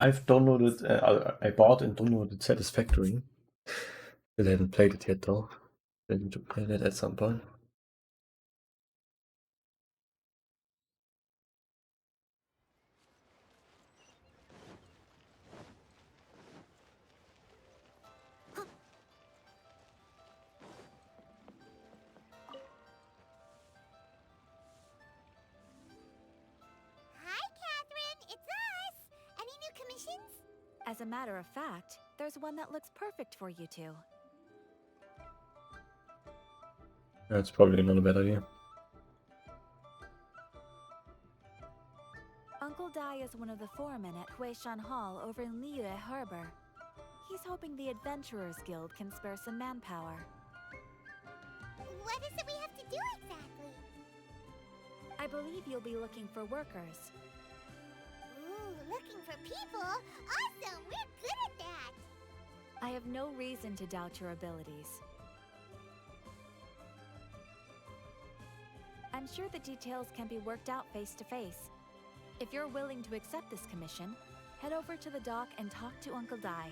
I've downloaded, I bought and downloaded Satisfactory. Still haven't played it yet though. I need to play that at some point. Hi, Catherine. It's us. Any new commissions? As a matter of fact, there's one that looks perfect for you two. That's probably not a bad idea. Uncle Dai is one of the foremen at Huishan Hall over in Liyue Harbor. He's hoping the Adventurers Guild can spare some manpower. What is it we have to do exactly? I believe you'll be looking for workers. Ooh, looking for people? Awesome! We're good at that! I have no reason to doubt your abilities. I'm sure the details can be worked out face to face. If you're willing to accept this commission, head over to the dock and talk to Uncle Dai.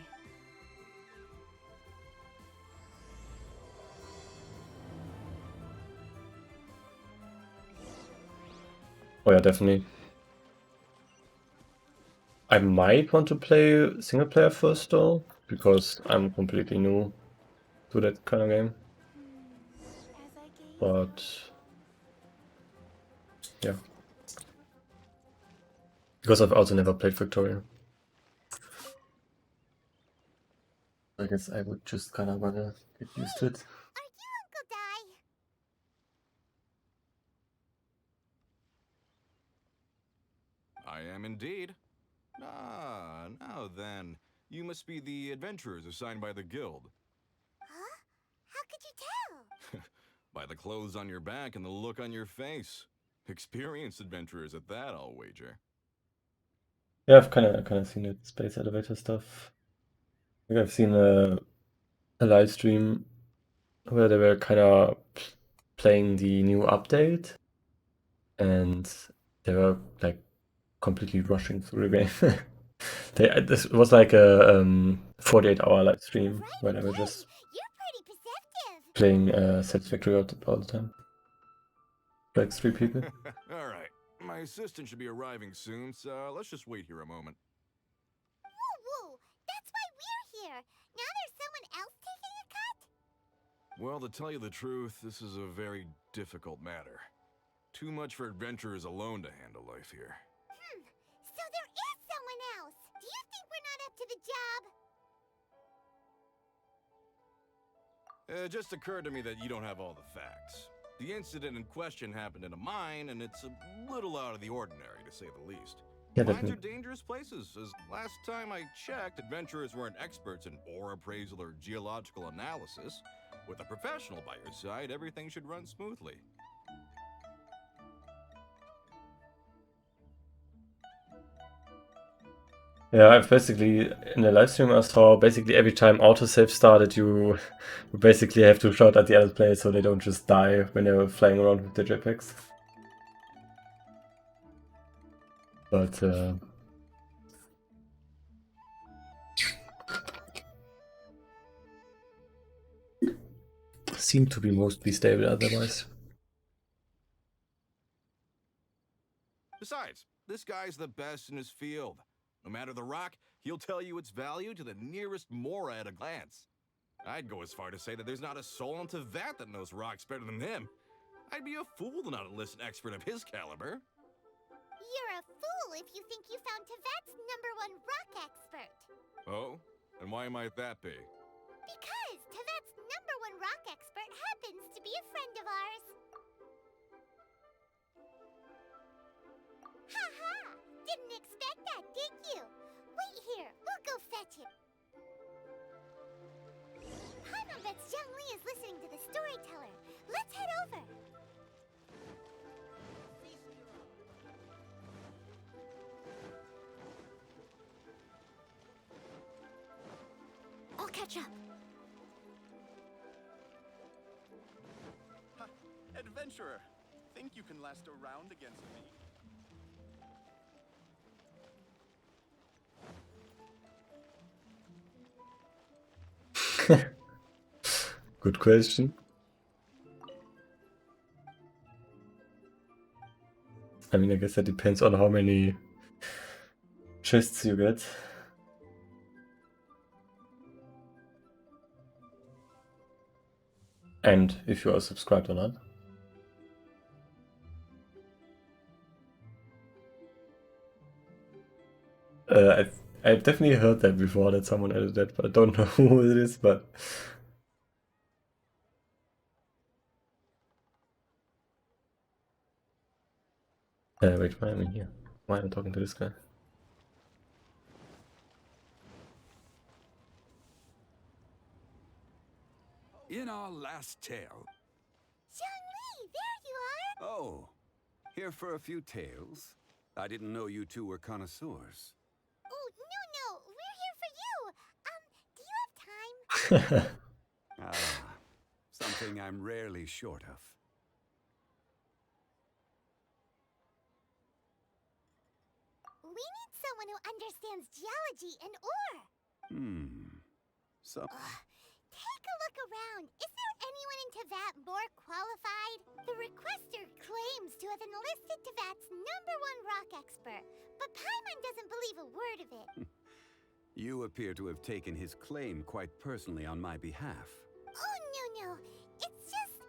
Oh yeah, definitely. I might want to play single player first though, because I'm completely new to that kind of game. But yeah. Because I've also never played Victoria. I guess I would just kind of wanna get used to it. Are you Uncle Dai? I am indeed. Ah, now then. You must be the adventurers assigned by the guild. Huh? How could you tell? By the clothes on your back and the look on your face. Experienced adventurers at that, I'll wager. Yeah, I've kind of seen it, space elevator stuff. I think I've seen a live stream where they were kind of playing the new update, and they were like completely rushing through the game. This was like a 48-hour live stream Right, where they were okay. just You're pretty perceptive. playing Satisfactory all the time. Like 3 people. Alright, my assistant should be arriving soon, so let's just wait here a moment. Woo-woo! That's why we're here. Now there's someone else taking a cut? Well, to tell you the truth, this is a very difficult matter. Too much for adventurers alone to handle life here. So there is someone else. Do you think we're not up to the job? It just occurred to me that you don't have all the facts. The incident in question happened in a mine, and it's a little out of the ordinary, to say the least. Yeah, Mines that are dangerous places, as last time I checked, adventurers weren't experts in ore appraisal or geological analysis. With a professional by your side, everything should run smoothly. Yeah, I've basically in the live stream I saw basically every time autosave started, you basically have to shout at the other players so they don't just die when they're flying around with the jetpacks. But seem to be mostly stable otherwise. Besides, this guy's the best in his field. No matter the rock, he'll tell you its value to the nearest mora at a glance. I'd go as far to say that there's not a soul on Tevat that knows rocks better than him. I'd be a fool to not enlist an expert of his caliber. You're a fool if you think you found Tevat's #1 rock expert. Oh? And why might that be? Because Tevat's #1 rock expert happens to be a friend of ours. Ha-ha! Didn't expect that, did you? Wait here, we'll go fetch him. Paimon bets Zhang Li is listening to the storyteller. Let's head over. I'll catch up. Adventurer, think you can last a round against me? Good question. I mean, I guess that depends on how many chests you get. And if you are subscribed or not. I've definitely heard that before, that someone added that, but I don't know who it is, but... wait, why am I here? Why am I talking to this guy? In our last tale. Zhongli, there you are! Oh, here for a few tales? I didn't know you two were connoisseurs. Oh, no, we're here for you! Do you have time? Something I'm rarely short of. We need someone who understands geology and ore! Take a look around. Is there anyone in Teyvat more qualified? The requester claims to have enlisted Teyvat's #1 rock expert, but Paimon doesn't believe a word of it. You appear to have taken his claim quite personally on my behalf. Oh, no. It's just...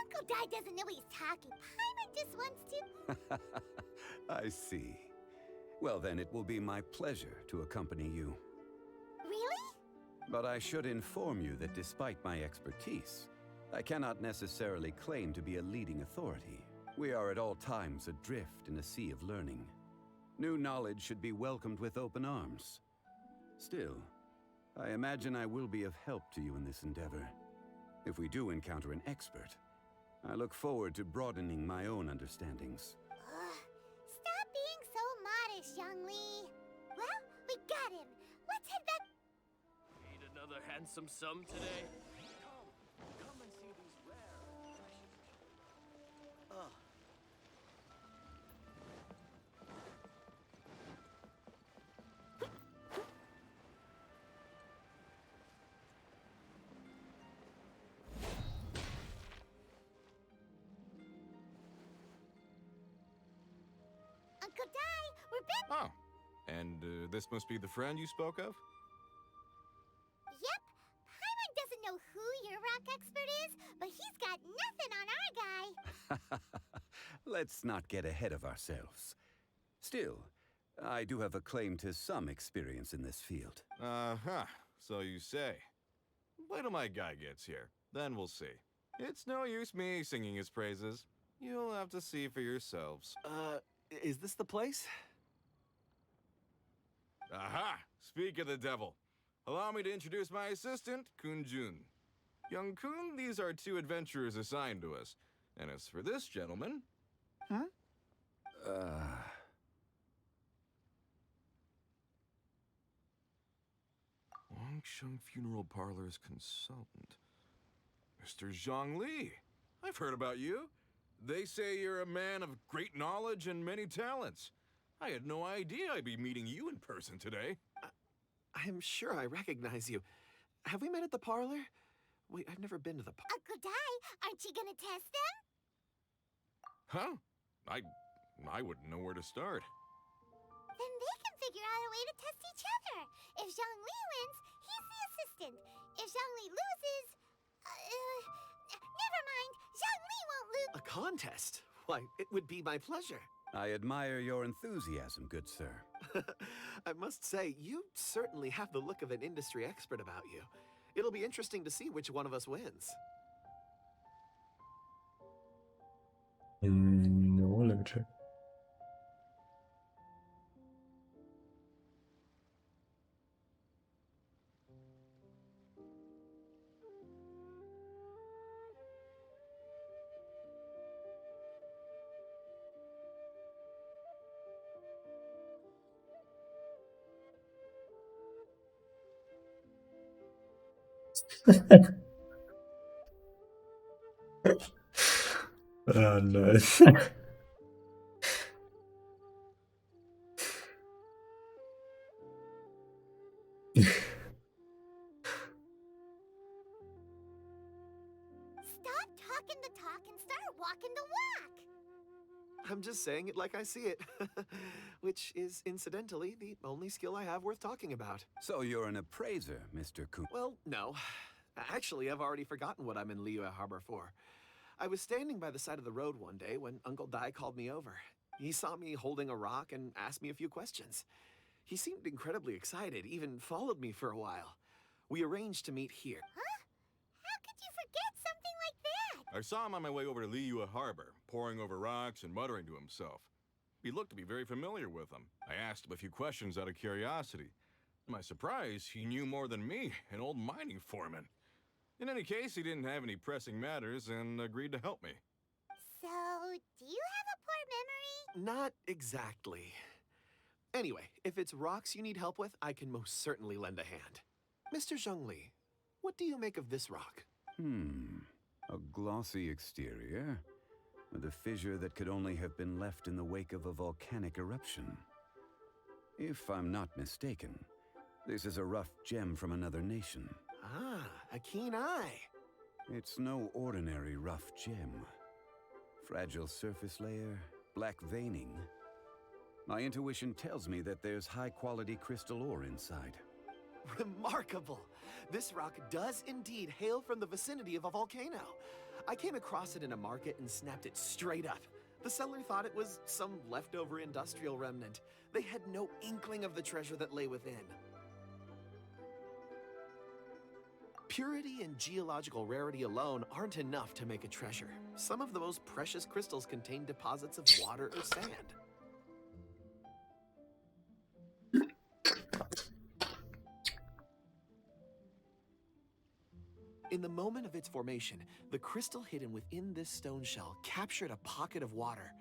Uncle Dai doesn't know he's talking. Paimon just wants to... I see. Well, then it will be my pleasure to accompany you. Really? But I should inform you that despite my expertise, I cannot necessarily claim to be a leading authority. We are at all times adrift in a sea of learning. New knowledge should be welcomed with open arms. Still, I imagine I will be of help to you in this endeavor. If we do encounter an expert, I look forward to broadening my own understandings. Stop being so modest, Zhongli. Well, we got him. Let's head back. Need another handsome sum today? Come and see these rare, precious... Uncle Dai, we're back. Oh, and this must be the friend you spoke of? Yep. Paimon doesn't know who your rock expert is, but he's got nothing on our guy. Let's not get ahead of ourselves. Still, I do have a claim to some experience in this field. Uh-huh, so you say. Wait till my guy gets here, then we'll see. It's no use me singing his praises. You'll have to see for yourselves. Is this the place? Aha! Speak of the devil. Allow me to introduce my assistant, Kun-jun. Young Kun, these are 2 adventurers assigned to us. And as for this gentleman... Wangsheng Funeral Parlor's consultant. Mr. Zhongli. I've heard about you. They say you're a man of great knowledge and many talents. I had no idea I'd be meeting you in person today. I'm sure I recognize you. Have we met at the parlor? Wait, I've never been to the Uncle Dai, aren't you gonna test them? Huh? I wouldn't know where to start. Then they can figure out a way to test each other. If Zhongli wins, he's the assistant. If Zhongli loses... never mind. Zhongli won't lose. A contest? Why, it would be my pleasure. I admire your enthusiasm, good sir. I must say, you certainly have the look of an industry expert about you. It'll be interesting to see which one of us wins. No, let me check. Ah, nice. rock! I'm just saying it like I see it. Which is, incidentally, the only skill I have worth talking about. So you're an appraiser, Mr. Kun. Well, no. Actually, I've already forgotten what I'm in Liyue Harbor for. I was standing by the side of the road one day when Uncle Dai called me over. He saw me holding a rock and asked me a few questions. He seemed incredibly excited, even followed me for a while. We arranged to meet here. Huh? How could you forget something like that? I saw him on my way over to Liyue Harbor, poring over rocks and muttering to himself. He looked to be very familiar with them. I asked him a few questions out of curiosity. To my surprise, he knew more than me, an old mining foreman. In any case, he didn't have any pressing matters and agreed to help me. So, do you have a poor memory? Not exactly. Anyway, if it's rocks you need help with, I can most certainly lend a hand. Mr. Zhongli, what do you make of this rock? A glossy exterior, with a fissure that could only have been left in the wake of a volcanic eruption. If I'm not mistaken, this is a rough gem from another nation. Ah, a keen eye. It's no ordinary rough gem. Fragile surface layer, black veining. My intuition tells me that there's high-quality crystal ore inside. Remarkable! This rock does indeed hail from the vicinity of a volcano. I came across it in a market and snapped it straight up. The seller thought it was some leftover industrial remnant. They had no inkling of the treasure that lay within. Purity and geological rarity alone aren't enough to make a treasure. Some of the most precious crystals contain deposits of water or sand. In the moment of its formation, the crystal hidden within this stone shell captured a pocket of water.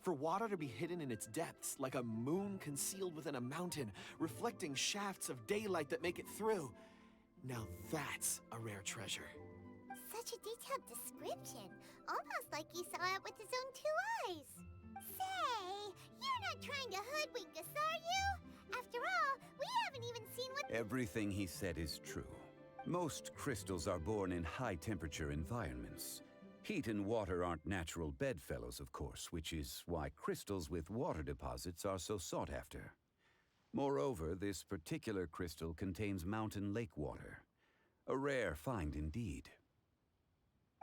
For water to be hidden in its depths, like a moon concealed within a mountain, reflecting shafts of daylight that make it through. Now that's a rare treasure. Such a detailed description. Almost like he saw it with his own 2 eyes. Say, you're not trying to hoodwink us, are you? After all, we haven't even seen what— Everything he said is true. Most crystals are born in high-temperature environments. Heat and water aren't natural bedfellows, of course, which is why crystals with water deposits are so sought after. Moreover, this particular crystal contains mountain lake water. A rare find indeed.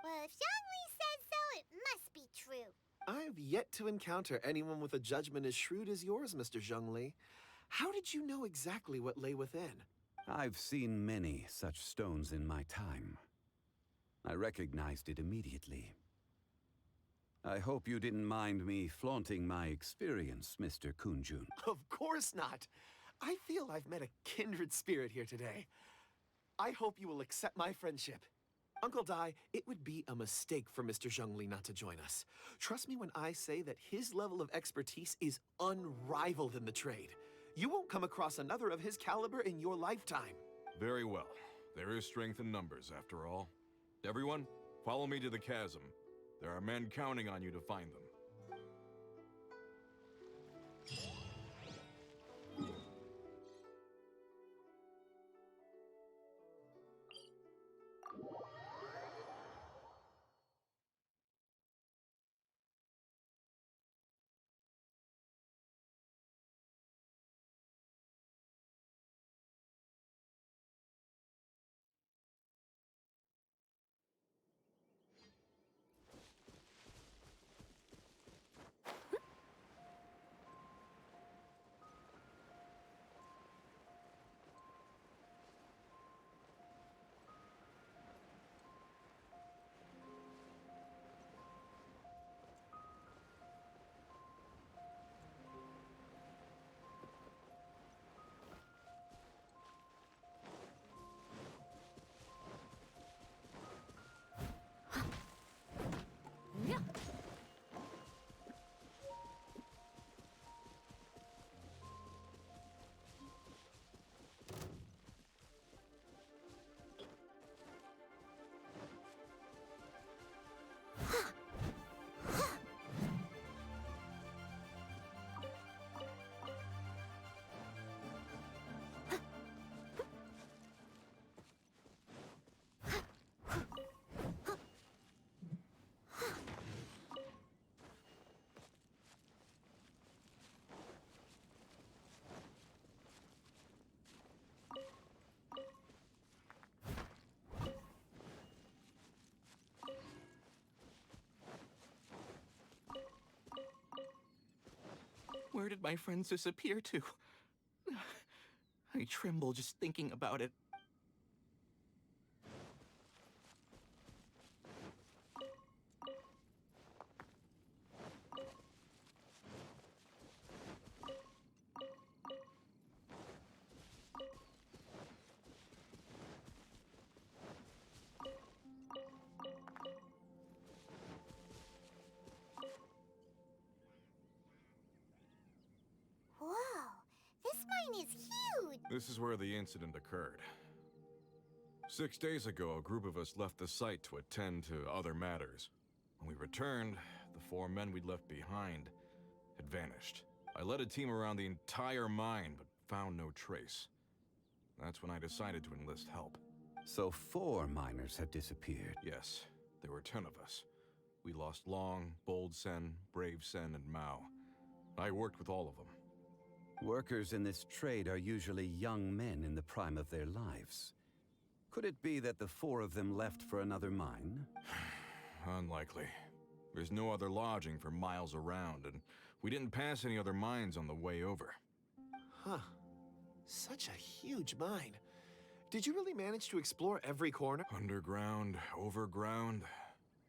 Well, if Zhongli says so, it must be true. I've yet to encounter anyone with a judgment as shrewd as yours, Mr. Zhongli. How did you know exactly what lay within? I've seen many such stones in my time. I recognized it immediately. I hope you didn't mind me flaunting my experience, Mr. Kunjun. Of course not. I feel I've met a kindred spirit here today. I hope you will accept my friendship. Uncle Dai, it would be a mistake for Mr. Zhongli not to join us. Trust me when I say that his level of expertise is unrivaled in the trade. You won't come across another of his caliber in your lifetime. Very well. There is strength in numbers, after all. Everyone, follow me to the chasm. There are men counting on you to find them. Where did my friends disappear to? I tremble just thinking about it. Whoa, this mine is huge! This is where the incident occurred. 6 days ago, a group of us left the site to attend to other matters. When we returned, the 4 men we'd left behind had vanished. I led a team around the entire mine, but found no trace. That's when I decided to enlist help. So 4 miners have disappeared. Yes, there were 10 of us. We lost Long, Bold Sen, Brave Sen, and Mao. I worked with all of them. Workers in this trade are usually young men in the prime of their lives. Could it be that the 4 of them left for another mine? Unlikely. There's no other lodging for miles around, and we didn't pass any other mines on the way over. Huh. Such a huge mine. Did you really manage to explore every corner? Underground, overground,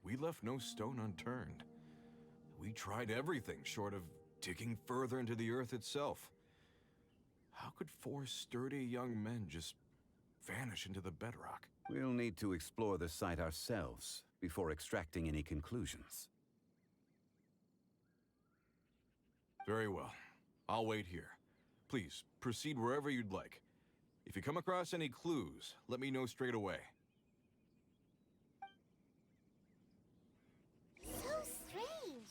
we left no stone unturned. We tried everything short of digging further into the earth itself. How could 4 sturdy young men just vanish into the bedrock? We'll need to explore the site ourselves before extracting any conclusions. Very well. I'll wait here. Please, proceed wherever you'd like. If you come across any clues, let me know straight away. So strange.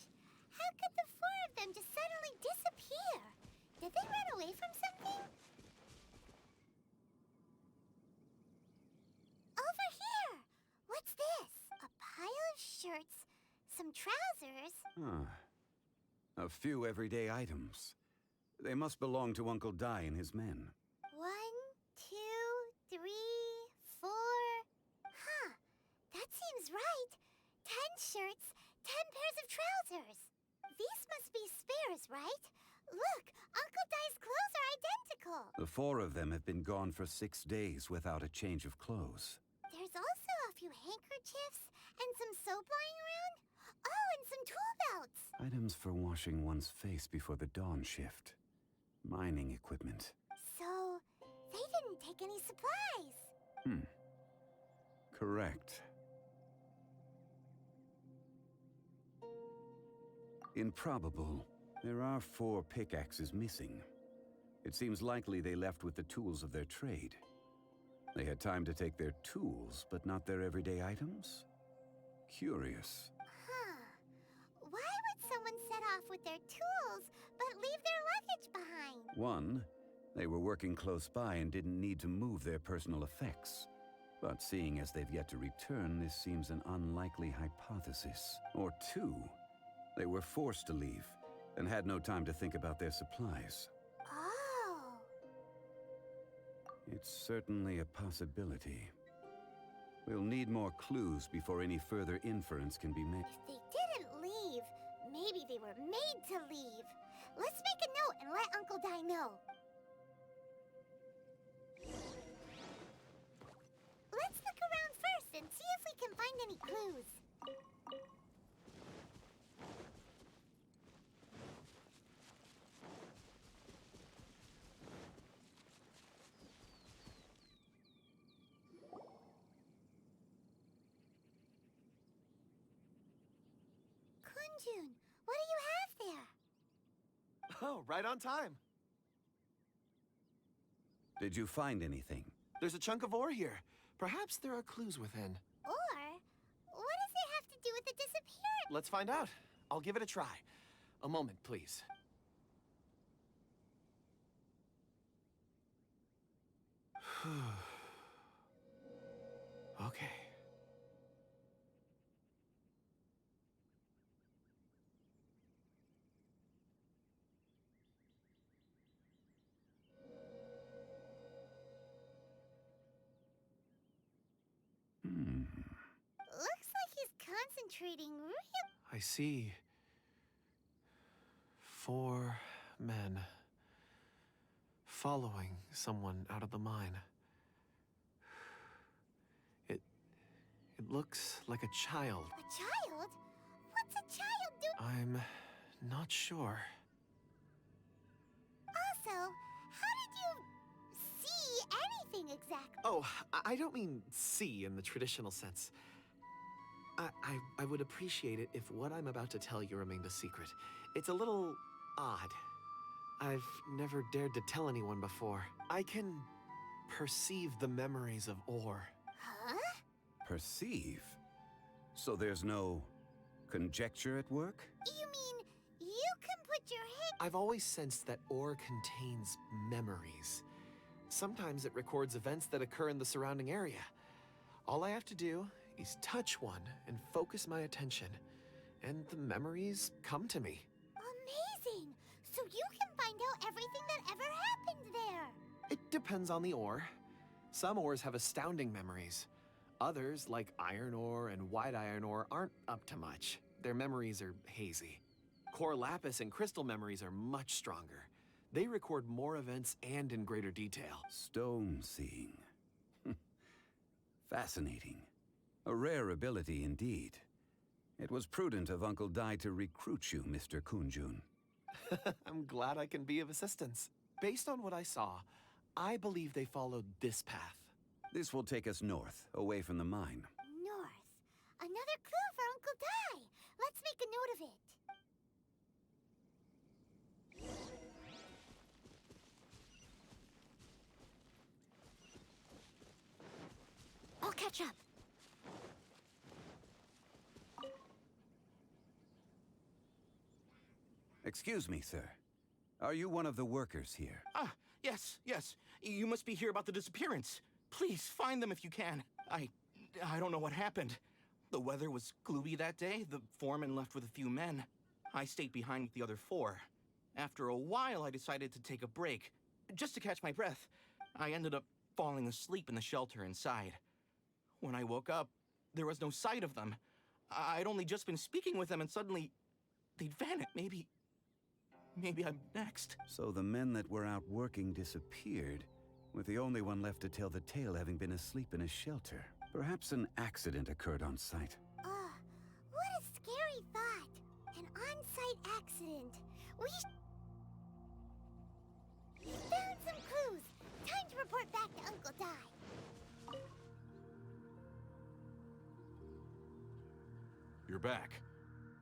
How could the 4 of them just suddenly disappear? Did they run away from something? Over here! What's this? A pile of shirts, some trousers. A few everyday items. They must belong to Uncle Dai and his men. 1, 2, 3, 4. Huh. That seems right. 10 shirts, 10 pairs of trousers. These must be spares, right? Look, Uncle Dai's clothes are identical. The 4 of them have been gone for 6 days without a change of clothes. There's also a few handkerchiefs and some soap lying around. Oh, and some tool belts. Items for washing one's face before the dawn shift. Mining equipment. So, they didn't take any supplies. Correct. Improbable. There are 4 pickaxes missing. It seems likely they left with the tools of their trade. They had time to take their tools, but not their everyday items? Curious. Huh. Why would someone set off with their tools, but leave their luggage behind? 1, they were working close by and didn't need to move their personal effects. But seeing as they've yet to return, this seems an unlikely hypothesis. Or 2, they were forced to leave and had no time to think about their supplies. Oh. It's certainly a possibility. We'll need more clues before any further inference can be made. If they didn't leave, maybe they were made to leave. Let's make a note and let Uncle Dai know. Let's look around first and see if we can find any clues. Kunjun, what do you have there? Oh, right on time. Did you find anything? There's a chunk of ore here. Perhaps there are clues within. Or, what does it have to do with the disappearance? Let's find out. I'll give it a try. A moment, please. Okay. Looks like he's concentrating real. I see 4 men following someone out of the mine. It looks like a child. A child? What's a child do? I'm not sure. Also, how did you see anything exactly? Oh, I don't mean see in the traditional sense. I would appreciate it if what I'm about to tell you remained a secret. It's a little odd. I've never dared to tell anyone before. I can perceive the memories of ore. Huh? Perceive? So there's no conjecture at work? You mean you can put your head? I've always sensed that ore contains memories. Sometimes it records events that occur in the surrounding area. All I have to do is touch one and focus my attention, and the memories come to me. Amazing! So you can find out everything that ever happened there. It depends on the ore. Some ores have astounding memories. Others, like iron ore and white iron ore, aren't up to much. Their memories are hazy. Core lapis and crystal memories are much stronger. They record more events and in greater detail. Stone seeing. Fascinating. A rare ability indeed. It was prudent of Uncle Dai to recruit you, Mr. Kunjun. I'm glad I can be of assistance. Based on what I saw, I believe they followed this path. This will take us north, away from the mine. North. Another clue for Uncle Dai. Let's make a note of it. I'll catch up. Excuse me, sir. Are you one of the workers here? Ah, yes. You must be here about the disappearance. Please, find them if you can. I don't know what happened. The weather was gloomy that day. The foreman left with a few men. I stayed behind with the other 4. After a while, I decided to take a break, just to catch my breath. I ended up falling asleep in the shelter inside. When I woke up, there was no sight of them. I'd only just been speaking with them and suddenly they'd vanished. Maybe I'm next. So the men that were out working disappeared, with the only one left to tell the tale having been asleep in a shelter. Perhaps an accident occurred on site. What a scary thought. An on-site accident. We found some clues. Time to report back to Uncle Dai. You're back.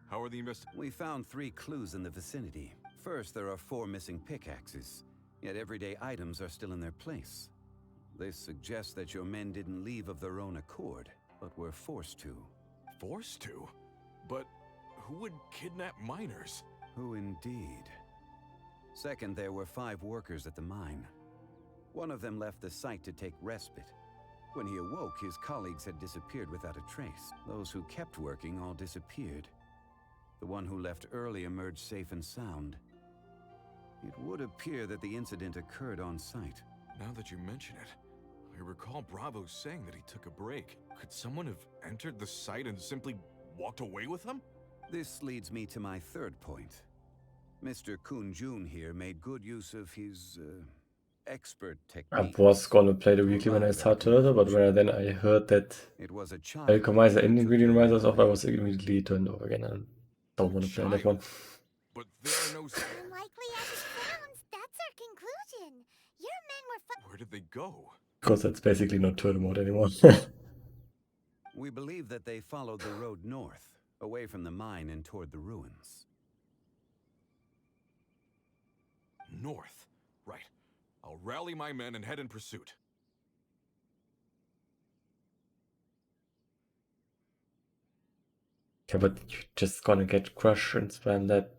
How are the We found 3 clues in the vicinity. First, there are 4 missing pickaxes, yet everyday items are still in their place. This suggests that your men didn't leave of their own accord, but were forced to. Forced to? But who would kidnap miners? Who indeed? Second, there were 5 workers at the mine. One of them left the site to take respite. When he awoke, his colleagues had disappeared without a trace. Those who kept working all disappeared. The one who left early emerged safe and sound. It would appear that the incident occurred on site. Now that you mention it, I recall Bravo saying that he took a break. Could someone have entered the site and simply walked away with him? This leads me to my third point. Mr. Kunjun here made good use of his, expert I technique. was gonna play the weekly when I started, but when I heard that It was a child. Alchemizer ending video reminders off, I was immediately turned off again. I don't want to play that one. But there are no... Unlikely as it sounds, that's our conclusion. Your men were Where did they go? Because that's basically not turtle mode anymore. We believe that they followed the road north, away from the mine and toward the ruins. North. Right. I'll rally my men and head in pursuit. Okay, but you're just gonna get crushed and spam that.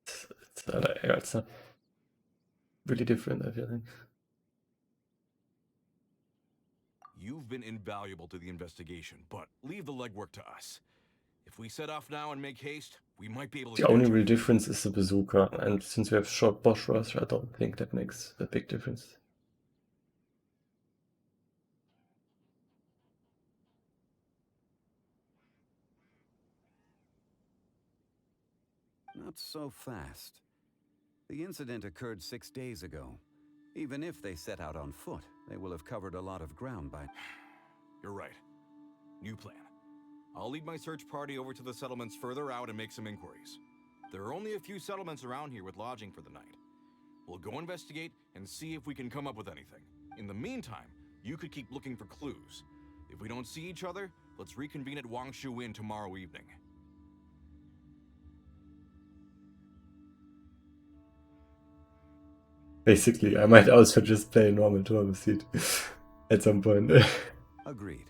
It's not really different, I feel like. You've been invaluable to the investigation, but leave the legwork to us. If we set off now and make haste, we might be able to... The only real difference is the bazooka, and since we have short boss rush, I don't think that makes a big difference. Not so fast. The incident occurred 6 days ago. Even if they set out on foot, they will have covered a lot of ground by... You're right. New plan. I'll lead my search party over to the settlements further out and make some inquiries. There are only a few settlements around here with lodging for the night. We'll go investigate and see if we can come up with anything. In the meantime, you could keep looking for clues. If we don't see each other, let's reconvene at Wangshu Inn tomorrow evening. Basically, I might also just play normal tour seat at some point. Agreed.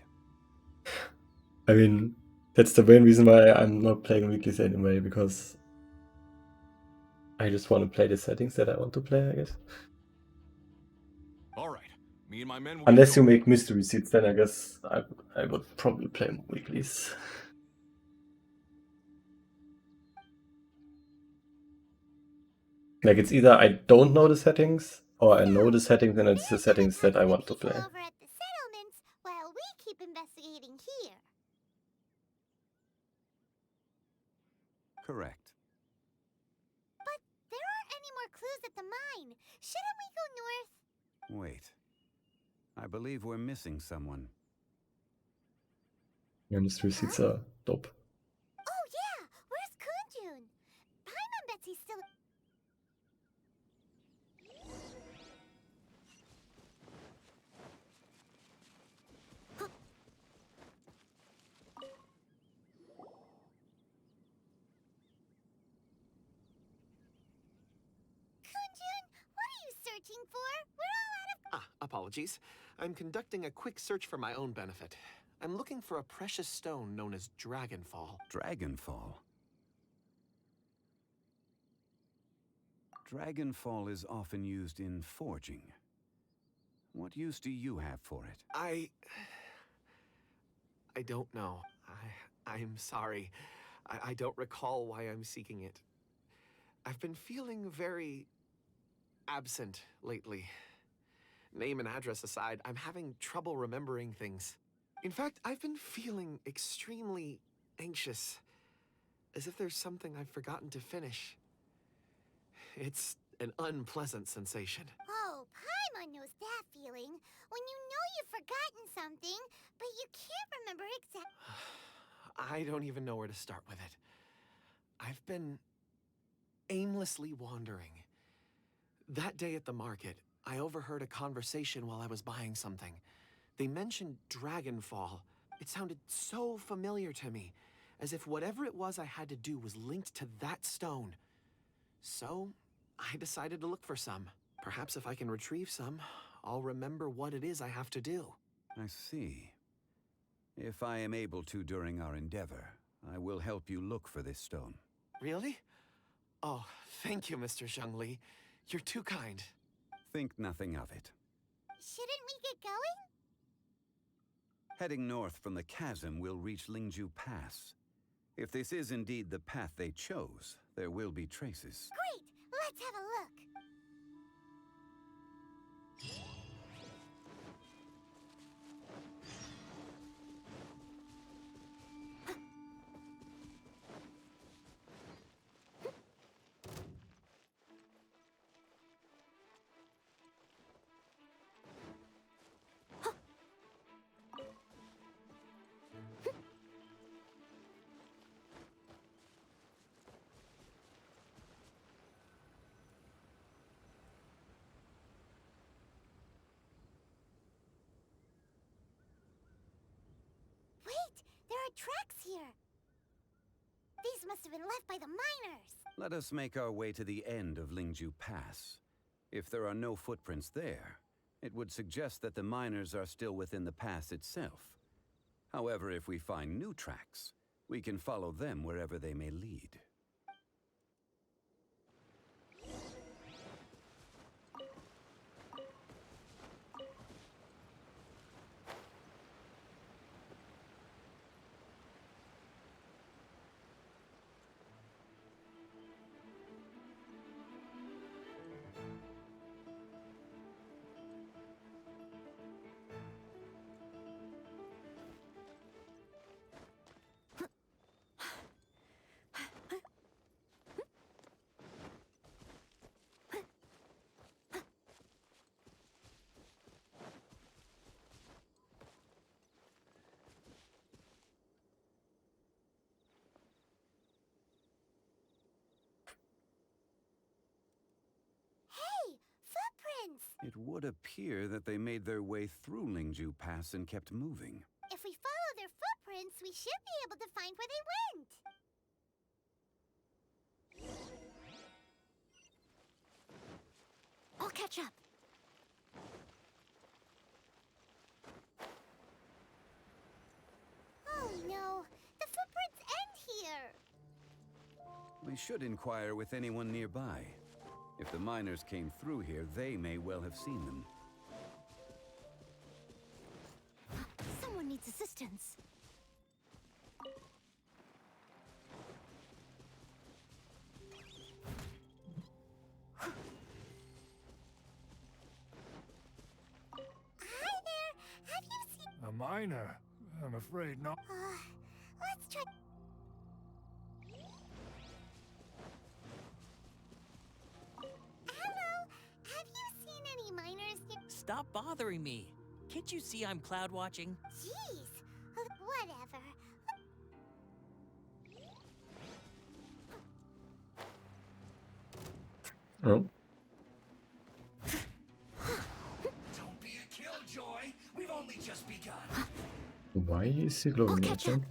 I mean, that's the main reason why I'm not playing weeklies anyway, because I just want to play the settings that I want to play, I guess. All right. Me and my men will Unless you make mystery seats, then I guess I would probably play weeklies. Like, it's either I don't know the settings, or I know the settings and it's the settings that I want to play. Over at the settlements while we keep investigating here. Correct. But there aren't any more clues at the mine. Shouldn't we go north? Wait. I believe we're missing someone. Yeah, mystery seats are dope. Oh yeah, where's Kunjun? Paimon bets he's still... Kunjun, what are you searching for? We're all out of... Apologies. I'm conducting a quick search for my own benefit. I'm looking for a precious stone known as Dragonfall. Dragonfall? Dragonfall is often used in forging. What use do you have for it? I don't know. I'm sorry. I don't recall why I'm seeking it. I've been feeling very absent lately. Name and address aside, I'm having trouble remembering things. In fact, I've been feeling extremely anxious, as if there's something I've forgotten to finish. It's an unpleasant sensation. Oh, Paimon knows that feeling. When you know you've forgotten something, but you can't remember exactly. I don't even know where to start with it. I've been aimlessly wandering. That day at the market, I overheard a conversation while I was buying something. They mentioned Dragonfall. It sounded so familiar to me, as if whatever it was I had to do was linked to that stone. So, I decided to look for some. Perhaps if I can retrieve some, I'll remember what it is I have to do. I see. If I am able to during our endeavor, I will help you look for this stone. Really? Oh, thank you, Mr. Zhongli. You're too kind. Think nothing of it. Shouldn't we get going? Heading north from the chasm, we'll reach Lingju Pass. If this is indeed the path they chose, there will be traces. Great! Let's have a look. Wait! There are tracks here! These must have been left by the miners! Let us make our way to the end of Lingju Pass. If there are no footprints there, it would suggest that the miners are still within the pass itself. However, if we find new tracks, we can follow them wherever they may lead. It would appear that they made their way through Lingju Pass and kept moving. If we follow their footprints, we should be able to find where they went. I'll catch up. Oh no, the footprints end here. We should inquire with anyone nearby. If the miners came through here, they may well have seen them. Someone needs assistance. Hi there. Have you seen? A miner? I'm afraid not. Let's try. Hello. Have you seen any miners? Stop bothering me. Can't you see I'm cloud watching? Jeez. Whatever. Oh, Don't be a killjoy. We've only just begun. why is he glowing Okay, at him?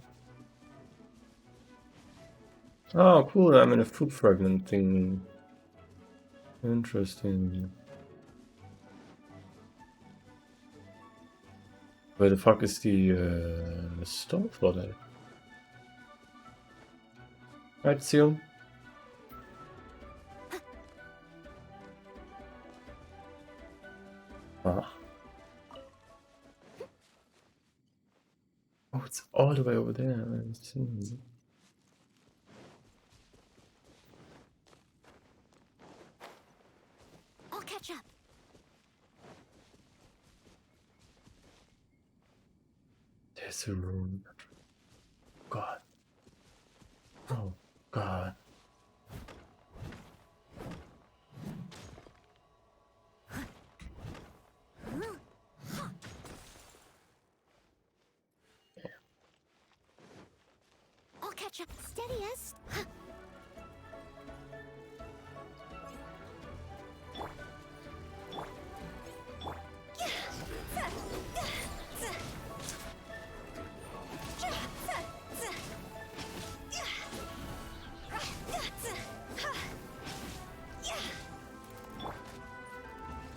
Oh, cool, I'm in a food fragment thing. Interesting. Where the fuck is the stone floor then? Right, Seal? Ah. Oh, it's all the way over there. I see. I'll catch up. There's a room. God. Oh, God. I'll catch up. Steady us.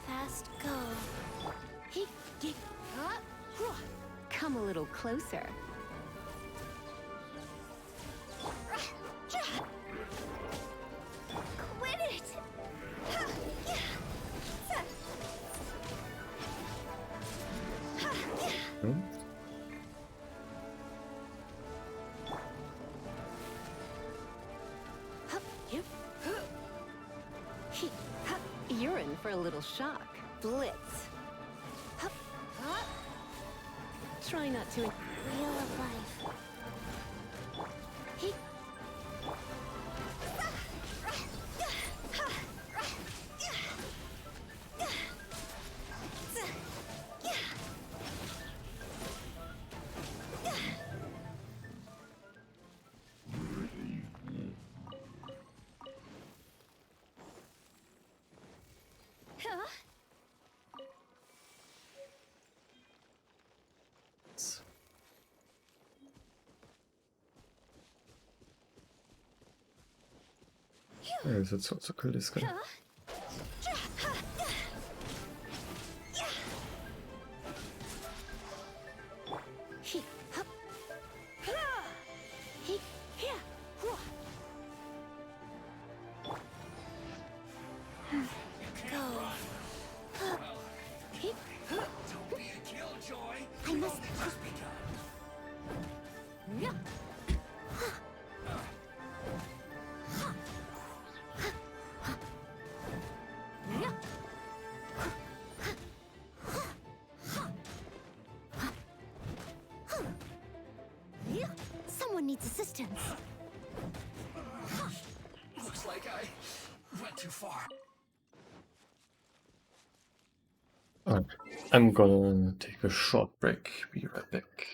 Fast go. Come a little closer. Quit it! Hmm? You're in for a little shock. Blitz. Try not to. Wheel of life. Yeah, that's also cool, this guy. Don't be a killjoy. I must. Just begun. Someone needs assistance. Looks like I went too far. Alright, I'm gonna take a short break. Be right back.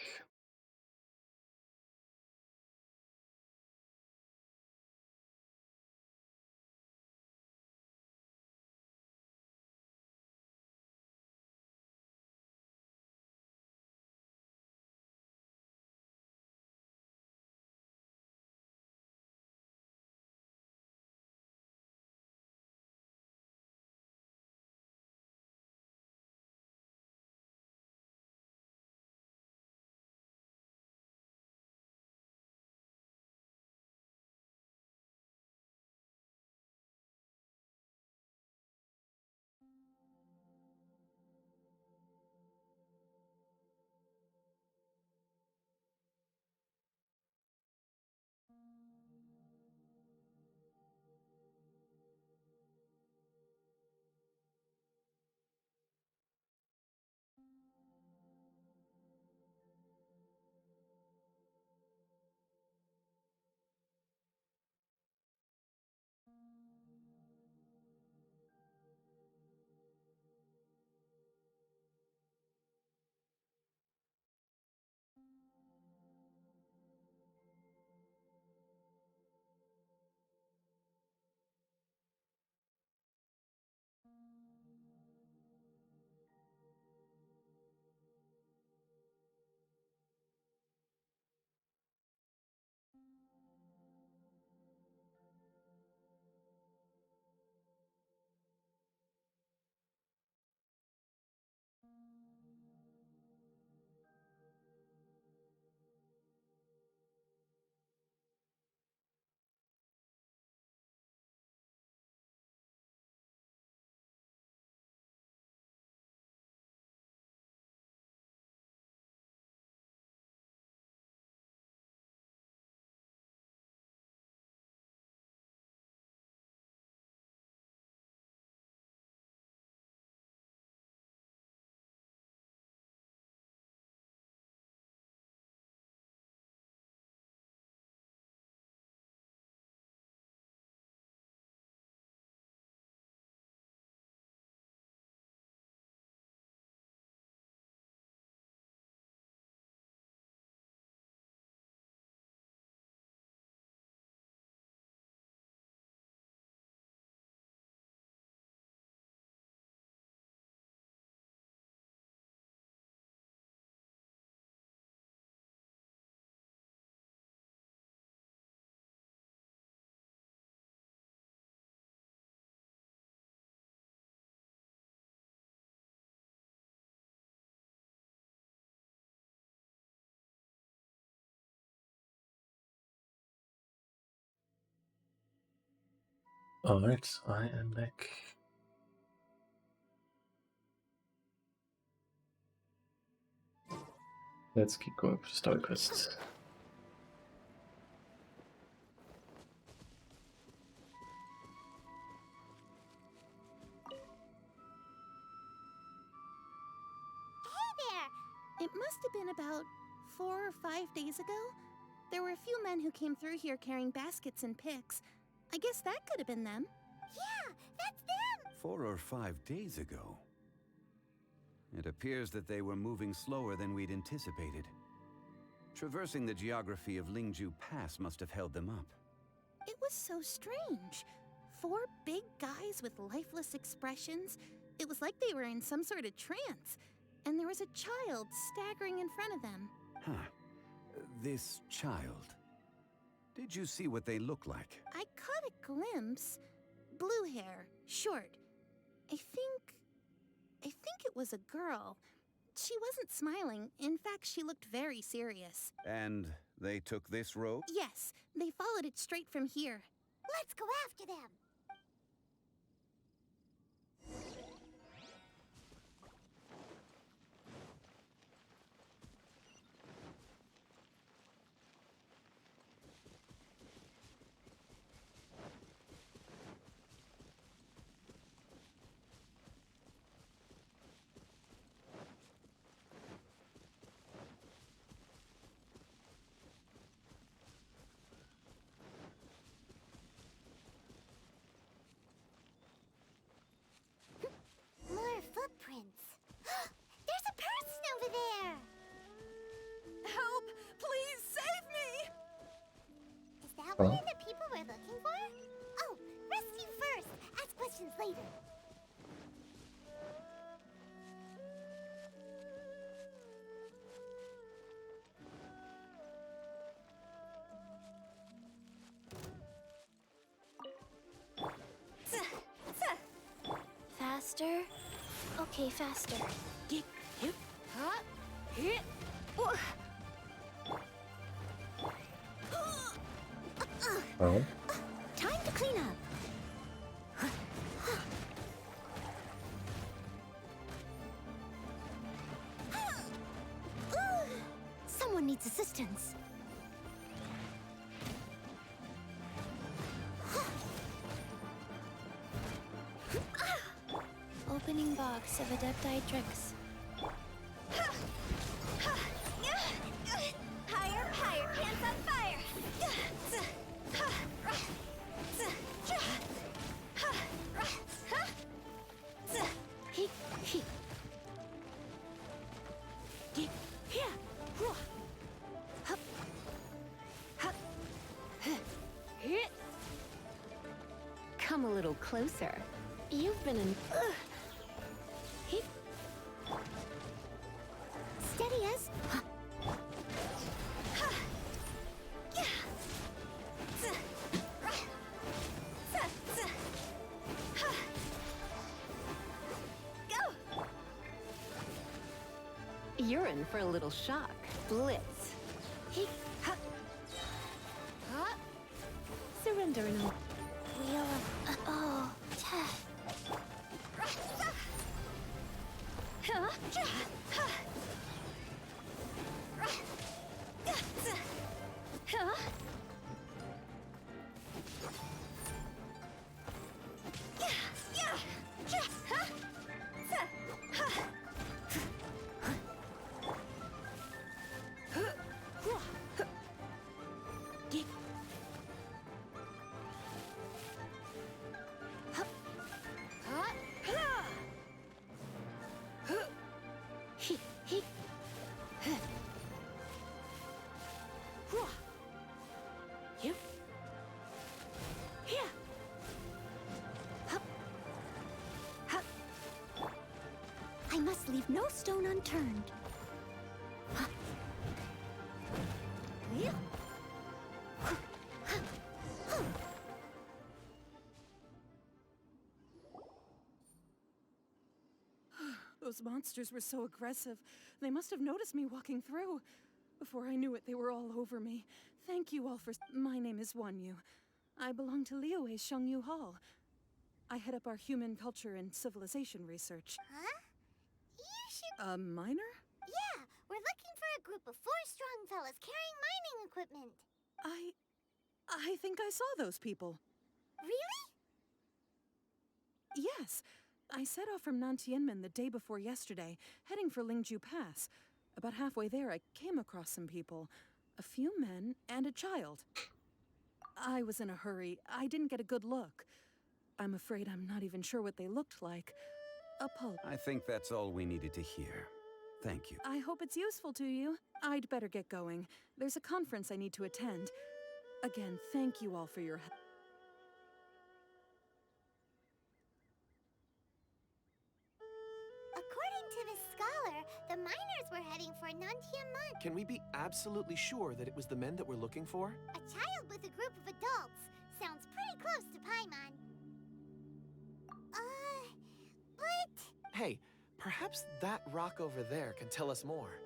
Alright, I am back. Let's keep going with the story quests. It must have been about 4 or 5 days ago. There were a few men who came through here carrying baskets and picks. I guess that could have been them. Yeah, that's them! 4 or 5 days ago. It appears that they were moving slower than we'd anticipated. Traversing the geography of Lingju Pass must have held them up. It was so strange. 4 big guys with lifeless expressions. It was like they were in some sort of trance. And there was a child staggering in front of them. Huh. This child. Did you see what they look like? I caught a glimpse. Blue hair, short. I think it was a girl. She wasn't smiling. In fact, she looked very serious. And they took this road? Yes, they followed it straight from here. Let's go after them. More footprints. There's a person over there. Help! Please save me! Is that one of the people we're looking for? Oh, rescue first. Ask questions later. Faster. Okay, faster. Get hip, hop, hit. Oh. Time to clean up. Someone needs assistance. Opening box of Adepti tricks. Higher, higher, hands on fire! Come a little closer. You've been in... Steady as... You're in for a little shock. Blitz. Surrender in a... Wheel of... Oh, I must leave no stone unturned. Those monsters were so aggressive. They must have noticed me walking through. Before I knew it, they were all over me. Thank you all for... My name is Wanyu. I belong to Liyue's Shengyu Hall. I head up our human culture and civilization research. Huh? You should... A miner? Yeah, we're looking for a group of 4 strong fellas carrying mining equipment. I think I saw those people. Really? Yes. I set off from Nantianmen the day before yesterday, heading for Lingju Pass. About halfway there, I came across some people. A few men and a child. I was in a hurry. I didn't get a good look. I'm afraid I'm not even sure what they looked like. A pulp. I think that's all we needed to hear. Thank you. I hope it's useful to you. I'd better get going. There's a conference I need to attend. Again, thank you all for your help. According to the scholar, the miners were heading for Nantianmen. Can we be absolutely sure that it was the men that we're looking for? A child with a group of adults. Sounds pretty close to Paimon. But... Hey, perhaps that rock over there can tell us more.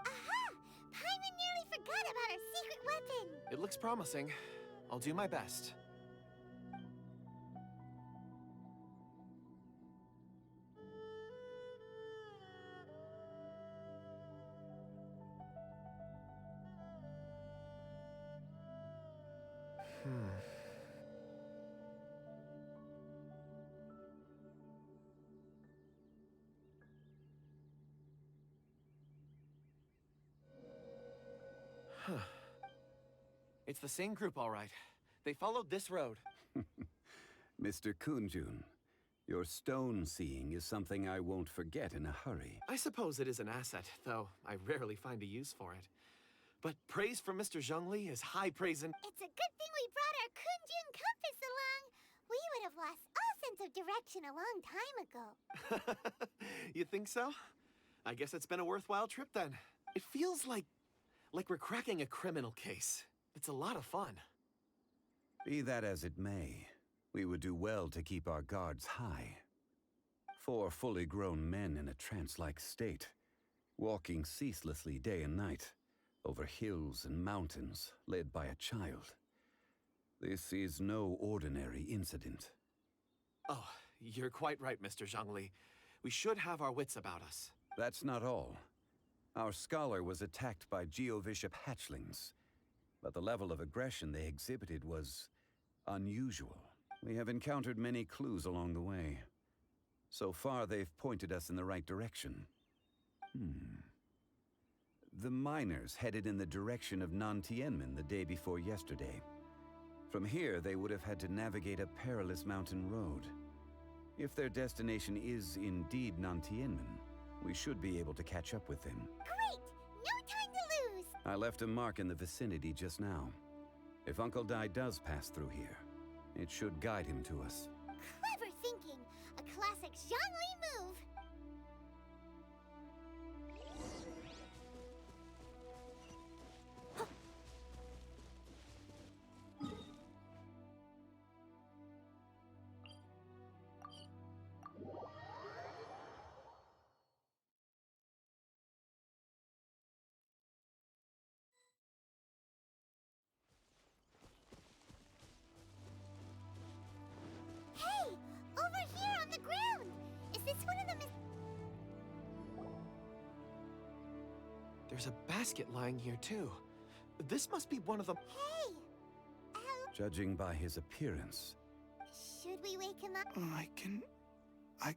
Aha! Paimon nearly forgot about our secret weapon. It looks promising. I'll do my best. Huh. It's the same group, all right. They followed this road. Mr. Kunjun, your stone seeing is something I won't forget in a hurry. I suppose it is an asset, though I rarely find a use for it. But praise from Mr. Zhongli is high praise and... It's a good thing we brought our Kunjun compass along. We would have lost all sense of direction a long time ago. You think so? I guess it's been a worthwhile trip then. It feels like we're cracking a criminal case. It's a lot of fun. Be that as it may, we would do well to keep our guards high. 4 fully grown men in a trance-like state, walking ceaselessly day and night, over hills and mountains, led by a child. This is no ordinary incident. Oh, you're quite right, Mr. Zhongli. We should have our wits about us. That's not all. Our scholar was attacked by Geovishap hatchlings, but the level of aggression they exhibited was unusual. We have encountered many clues along the way. So far, they've pointed us in the right direction. The miners headed in the direction of Nantianmen the day before yesterday. From here, they would have had to navigate a perilous mountain road. If their destination is indeed Nantianmen, we should be able to catch up with them. Great! No time to lose! I left a mark in the vicinity just now. If Uncle Dai does pass through here, it should guide him to us. Clever thinking! A classic Zhongli move! Hey! Over here on the ground! Is this one of the There's a basket lying here, too. This must be one of them. Hey! Judging by his appearance, Should we wake him up? I can... Sounds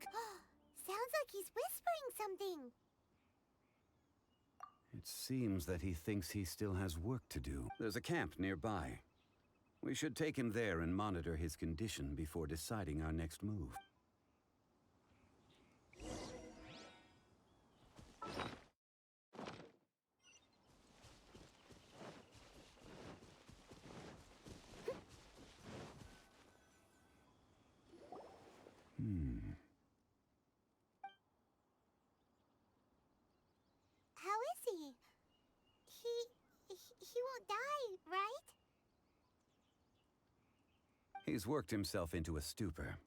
like he's whispering something. it seems that he thinks he still has work to do. There's a camp nearby. We should take him there and monitor his condition before deciding our next move. How is he? He won't die, right? He's worked himself into a stupor.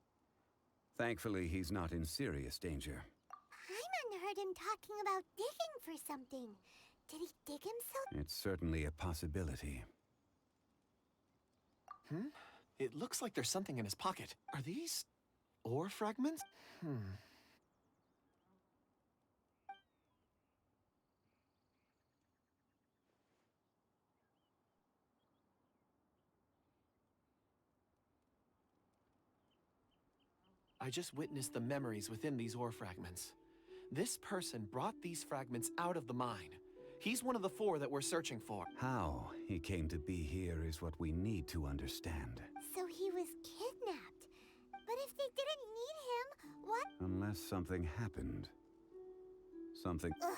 Thankfully, he's not in serious danger. Paimon heard him talking about digging for something. Did he dig himself? It's certainly a possibility. It looks like there's something in his pocket. Are these ore fragments? I just witnessed the memories within these ore fragments. This person brought these fragments out of the mine. He's one of the 4 that we're searching for. How he came to be here is what we need to understand. So he was kidnapped. But if they didn't need him, what? Unless something happened. Something... Ugh.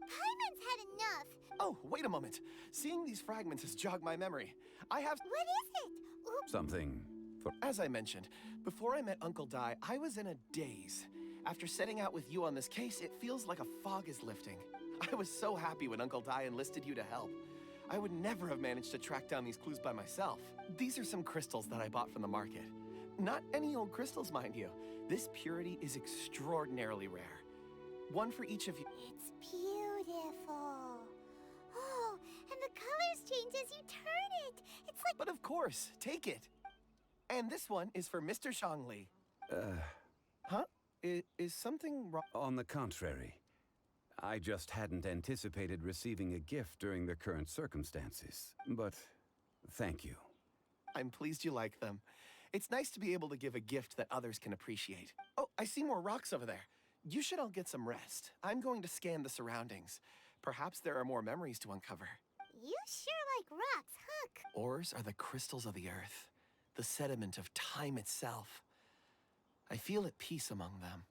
Paimon's had enough. Oh, wait a moment. Seeing these fragments has jogged my memory. I have... What is it? Oops. Something... for... As I mentioned, before I met Uncle Dai, I was in a daze. After setting out with you on this case, it feels like a fog is lifting. I was so happy when Uncle Dai enlisted you to help. I would never have managed to track down these clues by myself. These are some crystals that I bought from the market. Not any old crystals, mind you. This purity is extraordinarily rare. One for each of you. It's beautiful. Oh, and the colors change as you turn it. It's like... But of course, take it. And this one is for Mr. Zhongli. Huh? Is something wrong? On the contrary. I just hadn't anticipated receiving a gift during the current circumstances. But thank you. I'm pleased you like them. It's nice to be able to give a gift that others can appreciate. Oh, I see more rocks over there. You should all get some rest. I'm going to scan the surroundings. Perhaps there are more memories to uncover. You sure like rocks, huh? Ores are the crystals of the earth, the sediment of time itself. I feel at peace among them.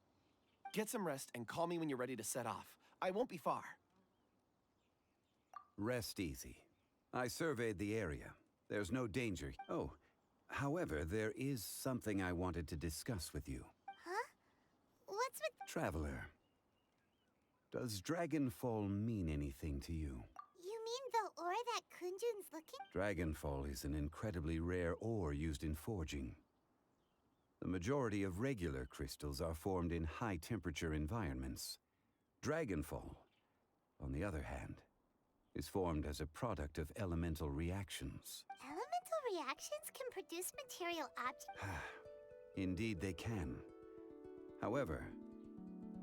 Get some rest and call me when you're ready to set off. I won't be far. Rest easy. I surveyed the area. There's no danger. Oh, however, there is something I wanted to discuss with you. Huh? What's with... Traveler, does Dragonfall mean anything to you? You mean the ore that Kunjun's looking? Dragonfall is an incredibly rare ore used in forging. The majority of regular crystals are formed in high-temperature environments. Dragonfall, on the other hand, is formed as a product of elemental reactions. Elemental reactions can produce material objects? Indeed they can. However,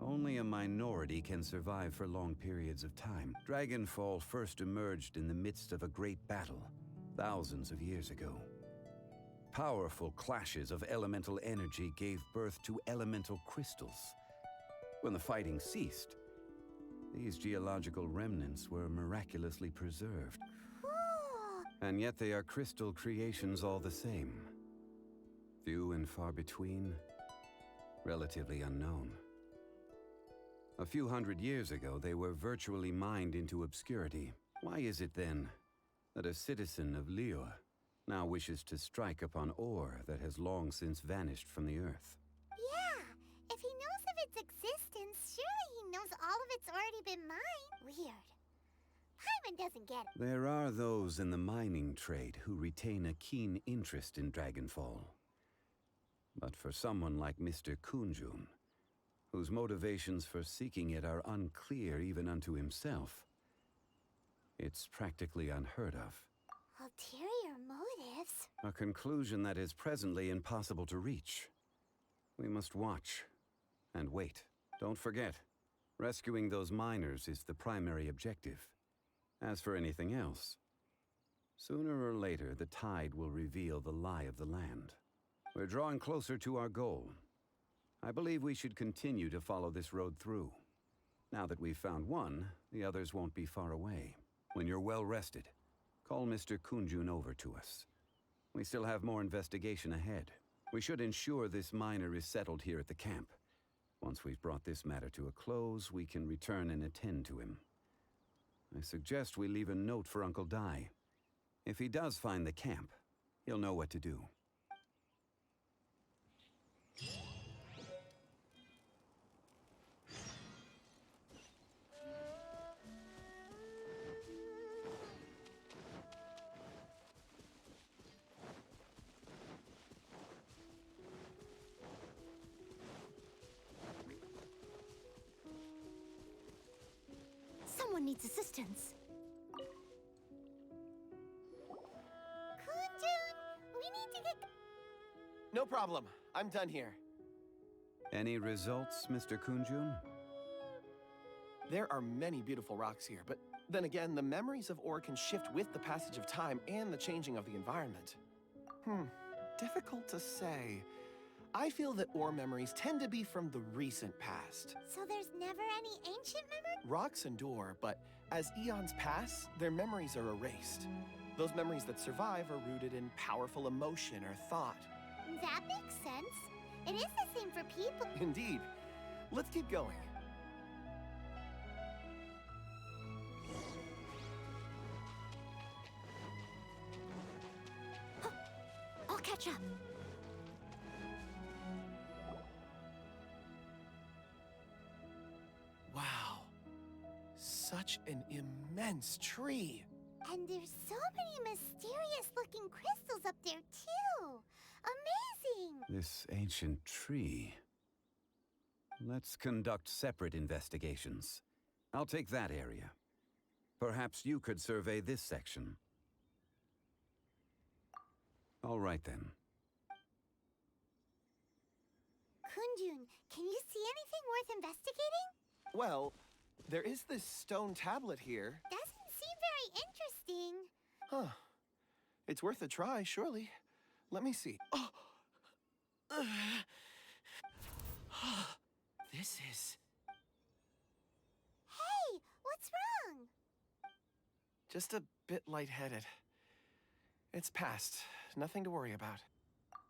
only a minority can survive for long periods of time. Dragonfall first emerged in the midst of a great battle, thousands of years ago. Powerful clashes of elemental energy gave birth to elemental crystals. When the fighting ceased, these geological remnants were miraculously preserved. Cool. And yet they are crystal creations all the same. Few and far between, relatively unknown. A few hundred years ago, they were virtually mined into obscurity. Why is it then that a citizen of Liyue now wishes to strike upon ore that has long since vanished from the earth? Yeah, if he knows of its existence, surely he knows all of it's already been mined. Weird. Paimon doesn't get it. There are those in the mining trade who retain a keen interest in Dragonfall. But for someone like Mr. Kunjun, whose motivations for seeking it are unclear even unto himself, it's practically unheard of. Ulterior motives? A conclusion that is presently impossible to reach. We must watch and wait. Don't forget, rescuing those miners is the primary objective. As for anything else, sooner or later the tide will reveal the lie of the land. We're drawing closer to our goal. I believe we should continue to follow this road through. Now that we've found one, the others won't be far away. When you're well rested, call Mr. Kunjun over to us. We still have more investigation ahead. We should ensure this miner is settled here at the camp. Once we've brought this matter to a close, we can return and attend to him. I suggest we leave a note for Uncle Dai. If he does find the camp, he'll know what to do. Someone needs assistance. Kunjun, we No problem. I'm done here. Any results, Mr. Kunjun? There are many beautiful rocks here, but then again, the memories of ore can shift with the passage of time and the changing of the environment. Difficult to say. I feel that ore memories tend to be from the recent past. So there's never any ancient memory? Rocks endure, but as eons pass, their memories are erased. Those memories that survive are rooted in powerful emotion or thought. That makes sense. It is the same for people. Indeed. Let's keep going. I'll catch up. Wow. Such an immense tree. And there's so many mysterious-looking crystals up there, too. Amazing! This ancient tree. Let's conduct separate investigations. I'll take that area. Perhaps you could survey this section. All right, then. Kunjun, can you see anything worth investigating? Well, there is this stone tablet here. Doesn't seem very interesting. Huh. It's worth a try, surely. Let me see. Oh! This is... Hey, what's wrong? just a bit lightheaded. It's past. Nothing to worry about.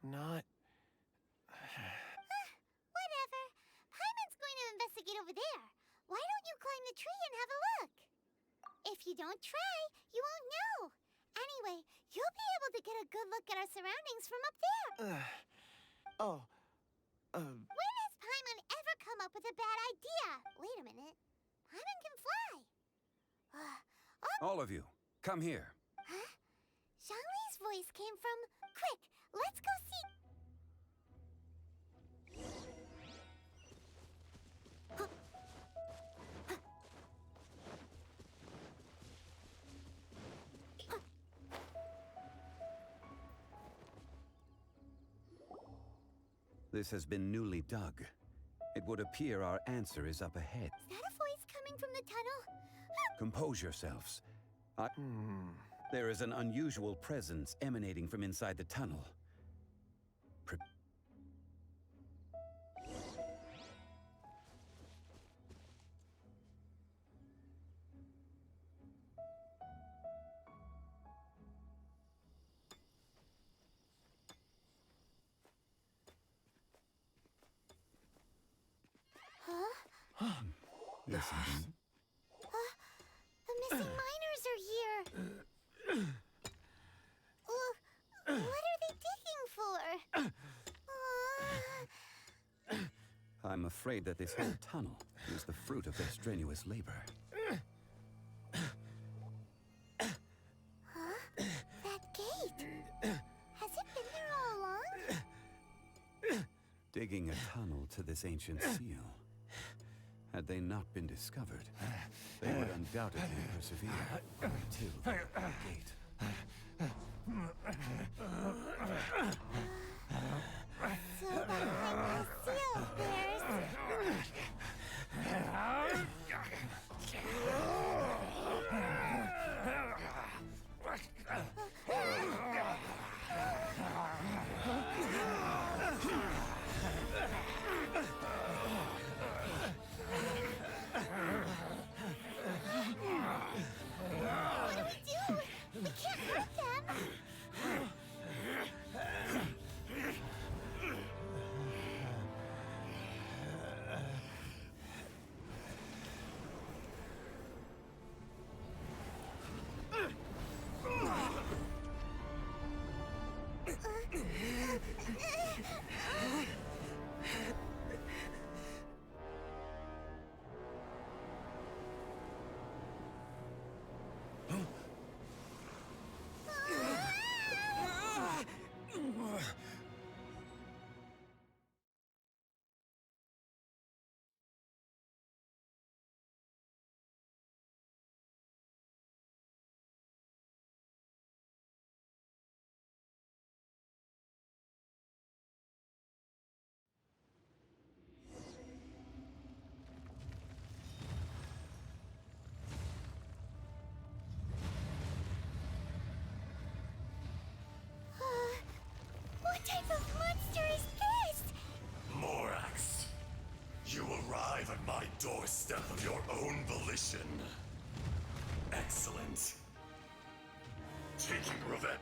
Not... Whatever. Paimon's going to investigate over there. Why don't you climb the tree and have a look? If you don't try, you won't know. Anyway, you'll be able to get a good look at our surroundings from up there. When has Paimon ever come up with a bad idea? Wait a minute. Paimon can fly. All of you, come here. Huh? Zhongli's voice came from... Quick, let's go see... This has been newly dug. It would appear our answer is up ahead. Is that a voice coming from the tunnel? Compose yourselves. There is an unusual presence emanating from inside the tunnel. Listen. The missing miners are here. What are they digging for? I'm afraid that this whole tunnel is the fruit of their strenuous labor. Huh? That gate. Has it been there all along? Digging a tunnel to this ancient seal. Had they not been discovered, they would undoubtedly persevere until the gate. So behind the seal, there's... What do we do? We can't hurt them. doorstep of your own volition. Excellent. Taking revenge.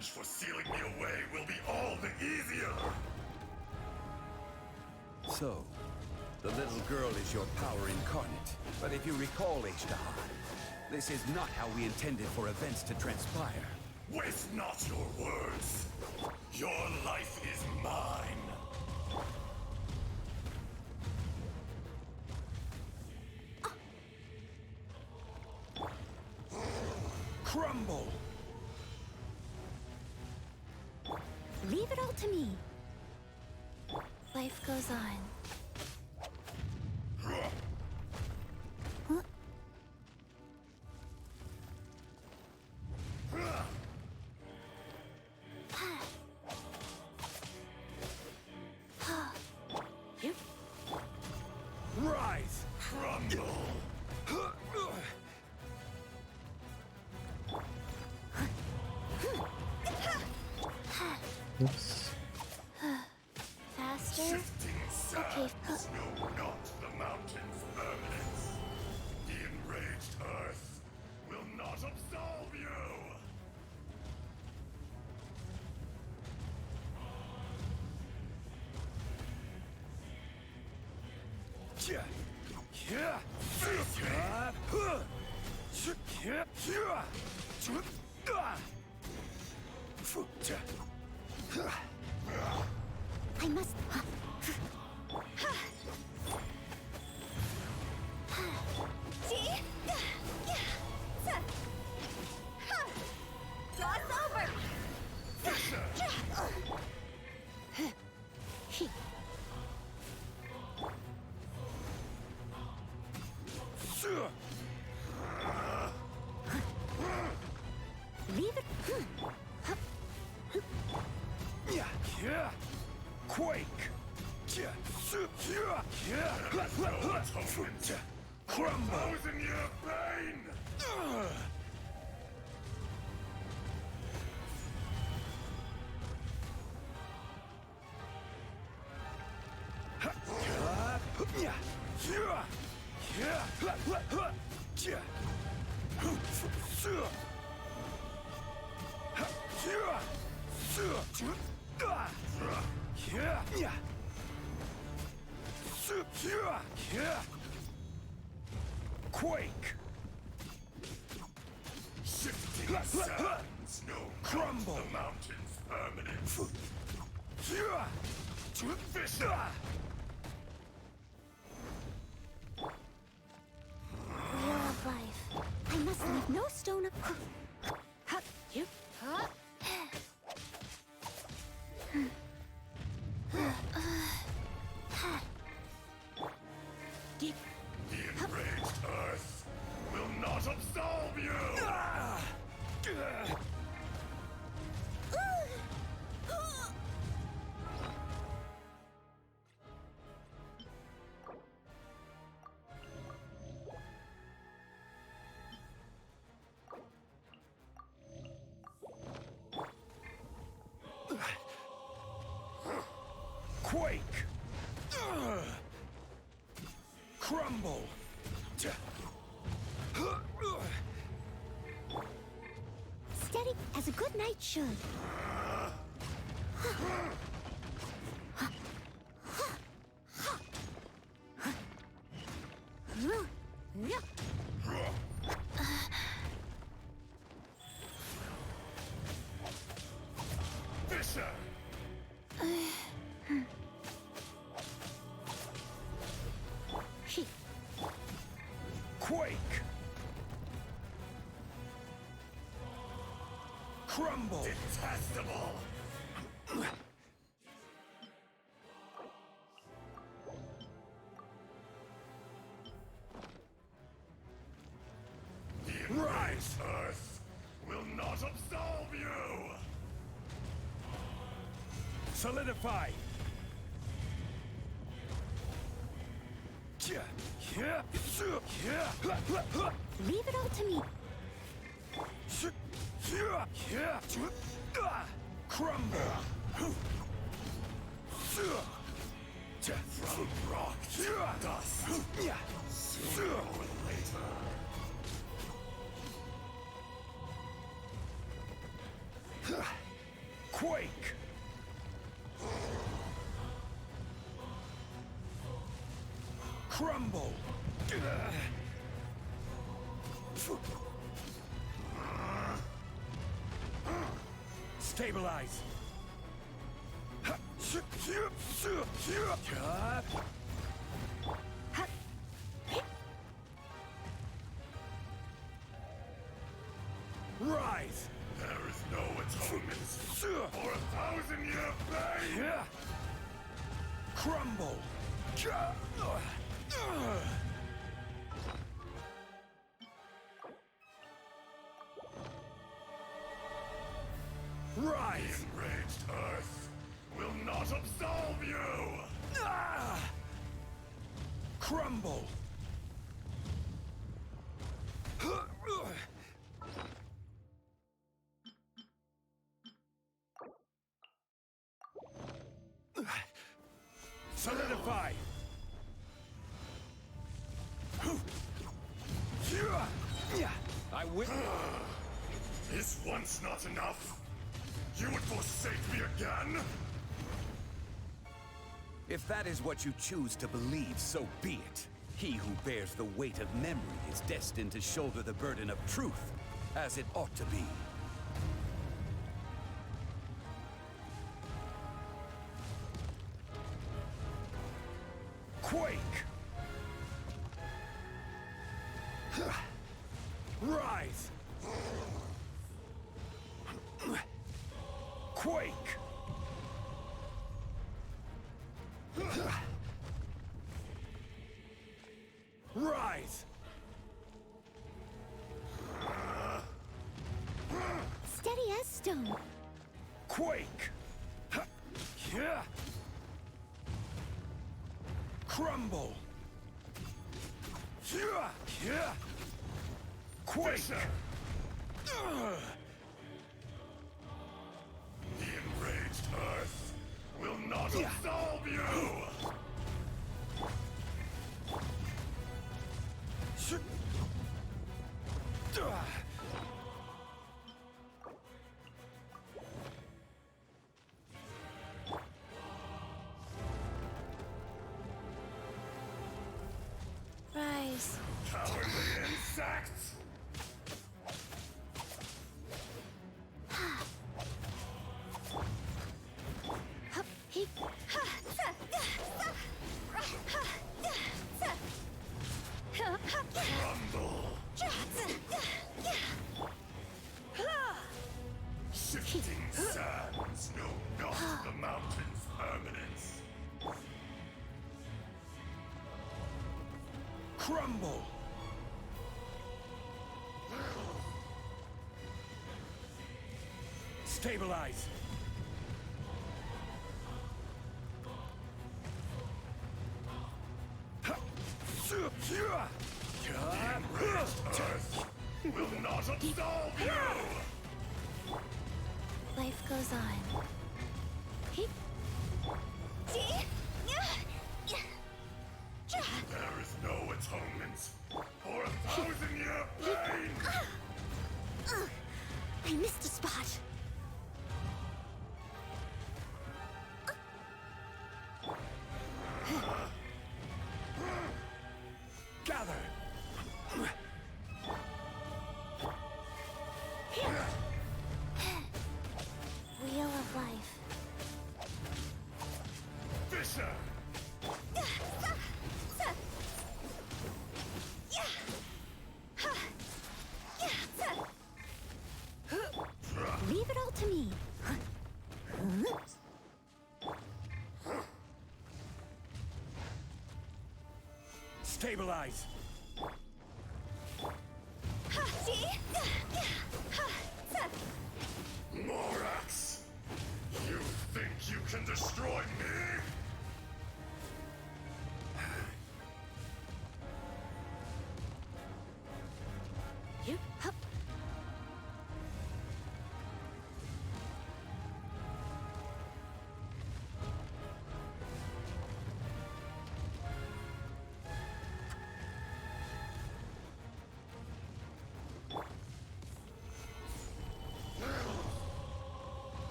For sealing me away will be all the easier. So, the little girl is your power incarnate. But if you recall, H-Dahar, this is not how we intended for events to transpire. Waste not your words. Your life is mine. Crumble! Leave it all to me. Life goes on. Huh? Rise! Crumble! Oops. Faster? Shifting Okay. sands know not the mountain's permanence. The enraged earth will not absolve you! I must. Cross over. Leave it. Quake! Crumble! Thousand year pain! Quake! Shifting sands know Crumble! the mountain's permanence. Wheel of life. I must leave no stone of. You. The enraged earth will not absolve you! Quake! Crumble! Steady as a good knight should. Fisher! Quake! Crumble! Detestable! The enraged earth will not absolve you! Solidify! Leave it all to me. Crumble! From rock to dust. Sooner or later. Quake! Crumble! Stabilize! Rise! There is no atonement for 1,000-year pain! Crumble! The Rise! enraged Earth will not absolve you! Crumble! Solidify! I will. Is once not enough? You would forsake me again? If that is what you choose to believe, so be it. He who bears the weight of memory is destined to shoulder the burden of truth, as it ought to be. Quake! Rise! Quake! Rise! Steady as stone. Quake! Crumble! Quake! The enraged Earth will not absolve you! Rise. Cowardly insects! Crumble! Shifting sands know not the mountain's permanence. Crumble! Stabilize! Earth will not absolve you! Life goes on. There is no atonement for 1,000-year pain! I missed a spot. Gather! Wheel of life. Fisher! Leave it all to me. Stabilize! Morax! You think you can destroy me?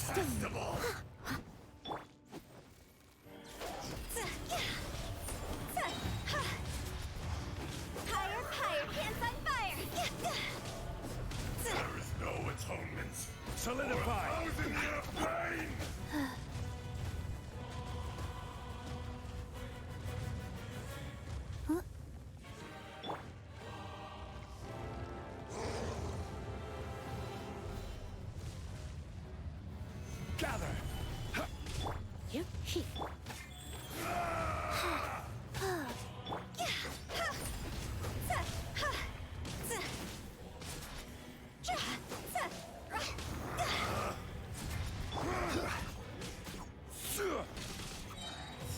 Detestable! Fire, fire, pants on fire! There is no atonement. Solidify! For 1,000-year pain! Gather!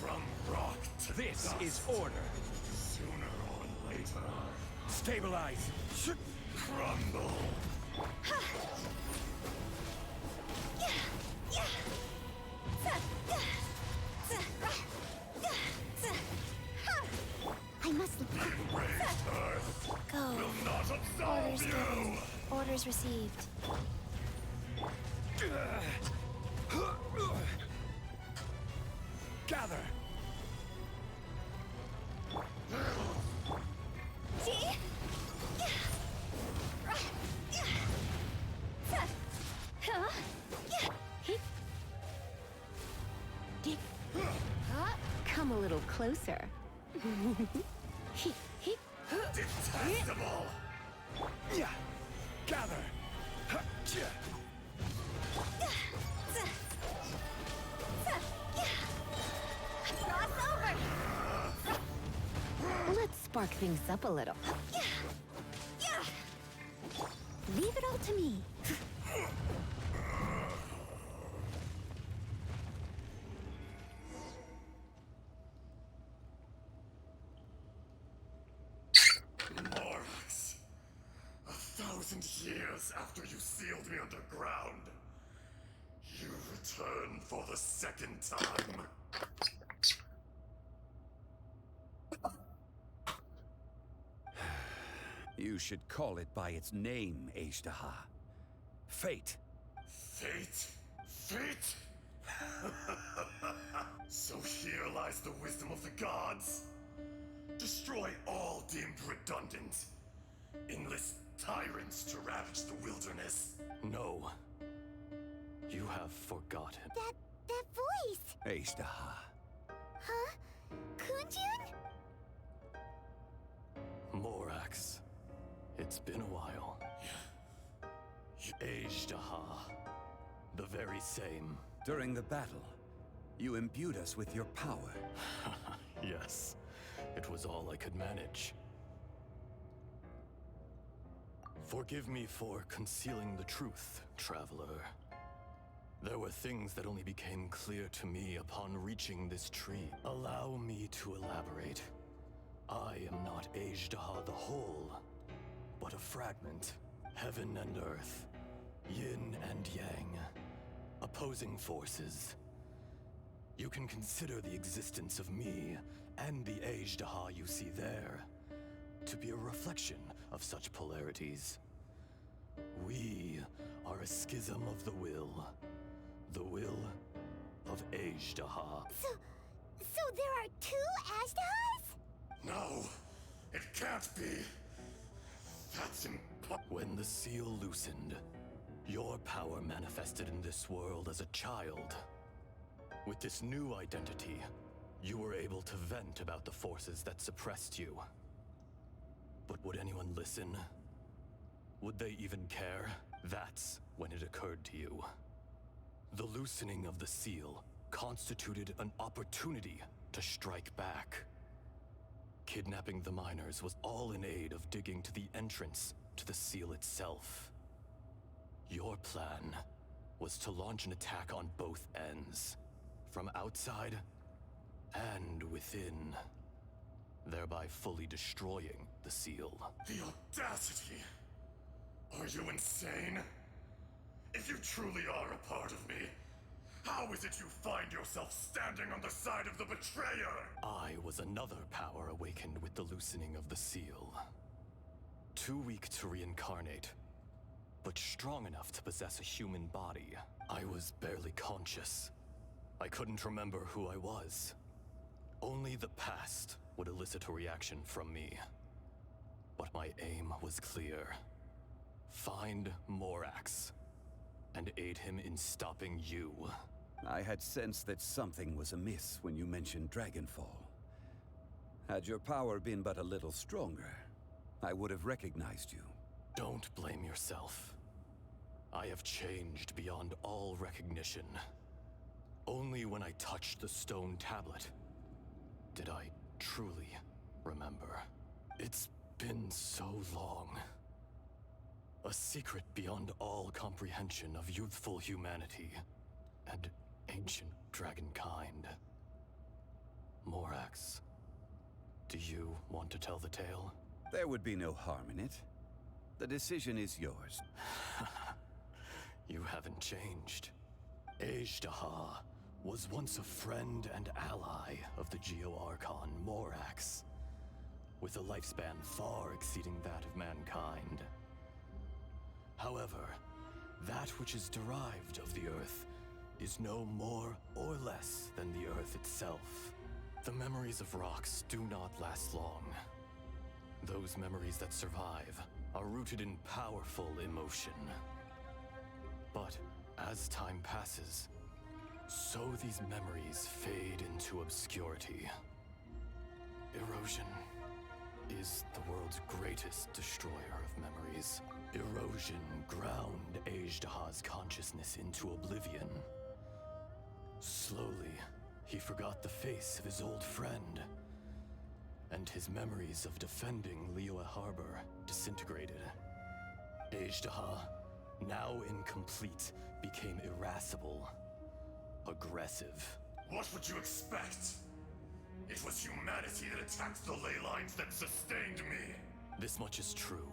From rock to This dust. is order. Sooner or later, Stabilize! crumble. I must look. Enraged earth Go. will not absolve Orders you. given. Orders received. Gather! See? Come a little closer. Detestable. Yeah! Gather! Cross over! Let's spark things up a little. Leave it all to me. Morax. 1,000 years after you sealed me underground, you return for the second time. You should call it by its name, Ajdaha. Fate. Fate? Fate? So here lies the wisdom of the gods. Destroy all deemed redundant. Enlist tyrants to ravage the wilderness. No. You have forgotten. That voice! Ajdaha. Huh? Kunjun? Morax. It's been a while. Ajdaha. The very same. During the battle, you imbued us with your power. Yes. It was all I could manage. Forgive me for concealing the truth, traveler. There were things that only became clear to me upon reaching this tree. Allow me to elaborate. I am not Ajdaha the whole, but a fragment. Heaven and earth, yin and yang, opposing forces. You can consider the existence of me and the Ajdaha you see there to be a reflection of such polarities. We are a schism of the will of Ajdaha. So there are two Ashdahs? No, it can't be. That's impossible. When the seal loosened, your power manifested in this world as a child. With this new identity, you were able to vent about the forces that suppressed you. But would anyone listen? Would they even care? That's when it occurred to you. The loosening of the seal constituted an opportunity to strike back. Kidnapping the miners was all in aid of digging to the entrance to the seal itself. Your plan was to launch an attack on both ends, from outside and within, thereby fully destroying the seal. The audacity! Are you insane? If you truly are a part of me, how is it you find yourself standing on the side of the betrayer? I was another power awakened with the loosening of the seal. Too weak to reincarnate. but strong enough to possess a human body. I was barely conscious. I couldn't remember who I was. Only the past would elicit a reaction from me. But my aim was clear. Find Morax, and aid him in stopping you. I had sensed that something was amiss when you mentioned Dragonfall. Had your power been but a little stronger, I would have recognized you. Don't blame yourself. I have changed beyond all recognition. Only when I touched the stone tablet did I truly remember. It's been so long. A secret beyond all comprehension of youthful humanity and ancient dragonkind. Morax, do you want to tell the tale? There would be no harm in it. The decision is yours. You haven't changed. Ajdaha was once a friend and ally of the Geo-Archon Morax, with a lifespan far exceeding that of mankind. However, that which is derived of the Earth is no more or less than the Earth itself. The memories of rocks do not last long. Those memories that survive are rooted in powerful emotion. But as time passes, so these memories fade into obscurity. Erosion is the world's greatest destroyer of memories. Erosion ground Ajdaha's consciousness into oblivion. Slowly, he forgot the face of his old friend, and his memories of defending Liyue Harbor disintegrated. Ajdaha, now incomplete, became irascible, aggressive. What would you expect? It was humanity that attacked the ley lines that sustained me. This much is true,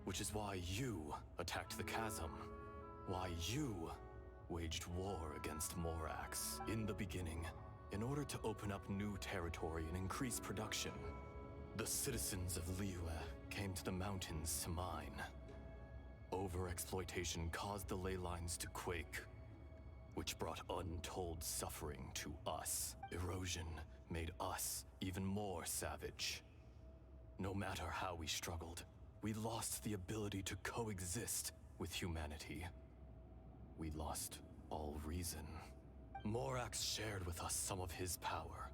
which is why you attacked the chasm. Why you waged war against Morax. In the beginning, in order to open up new territory and increase production, the citizens of Liyue came to the mountains to mine. Overexploitation caused the ley lines to quake, which brought untold suffering to us. Erosion made us even more savage. No matter how we struggled, we lost the ability to coexist with humanity. We lost all reason. Morax shared with us some of his power